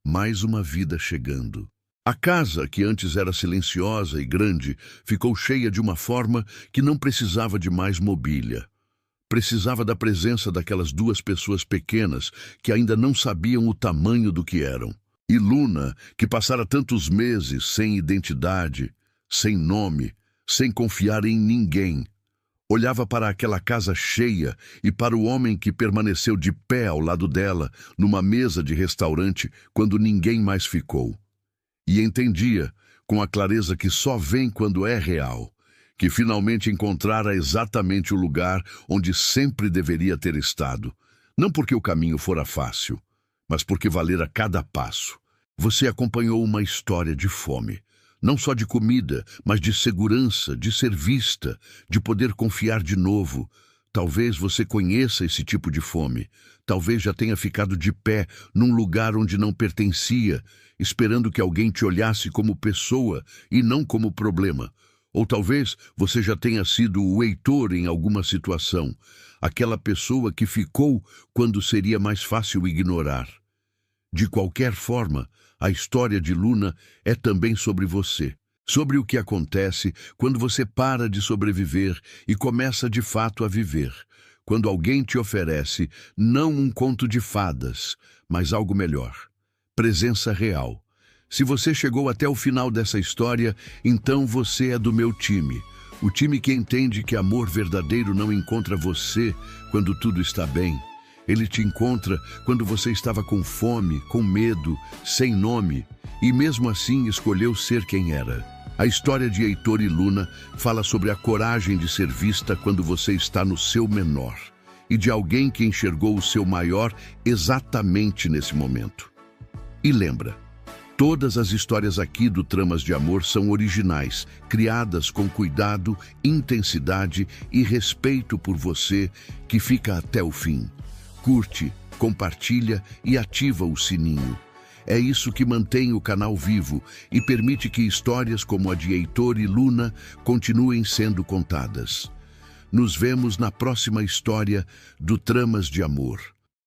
Mais uma vida chegando. A casa, que antes era silenciosa e grande, ficou cheia de uma forma que não precisava de mais mobília. Precisava da presença daquelas 2 pessoas pequenas que ainda não sabiam o tamanho do que eram. E Luna, que passara tantos meses sem identidade, sem nome, sem confiar em ninguém, olhava para aquela casa cheia e para o homem que permaneceu de pé ao lado dela, numa mesa de restaurante, quando ninguém mais ficou. E entendia, com a clareza que só vem quando é real, que finalmente encontrara exatamente o lugar onde sempre deveria ter estado. Não porque o caminho fora fácil, mas porque valera cada passo. Você acompanhou uma história de fome. Não só de comida, mas de segurança, de ser vista, de poder confiar de novo. Talvez você conheça esse tipo de fome. Talvez já tenha ficado de pé num lugar onde não pertencia, esperando que alguém te olhasse como pessoa e não como problema. Ou talvez você já tenha sido o Heitor em alguma situação, aquela pessoa que ficou quando seria mais fácil ignorar. De qualquer forma, a história de Luna é também sobre você, sobre o que acontece quando você para de sobreviver e começa de fato a viver, quando alguém te oferece não um conto de fadas, mas algo melhor, presença real. Se você chegou até o final dessa história, então você é do meu time, o time que entende que amor verdadeiro não encontra você quando tudo está bem. Ele te encontra quando você estava com fome, com medo, sem nome, e mesmo assim escolheu ser quem era. A história de Heitor e Luna fala sobre a coragem de ser vista quando você está no seu menor, e de alguém que enxergou o seu maior exatamente nesse momento. E lembra, todas as histórias aqui do Tramas de Amor são originais, criadas com cuidado, intensidade e respeito por você, que fica até o fim. Curte, compartilha e ativa o sininho. É isso que mantém o canal vivo e permite que histórias como a de Heitor e Luna continuem sendo contadas. Nos vemos na próxima história do Tramas de Amor.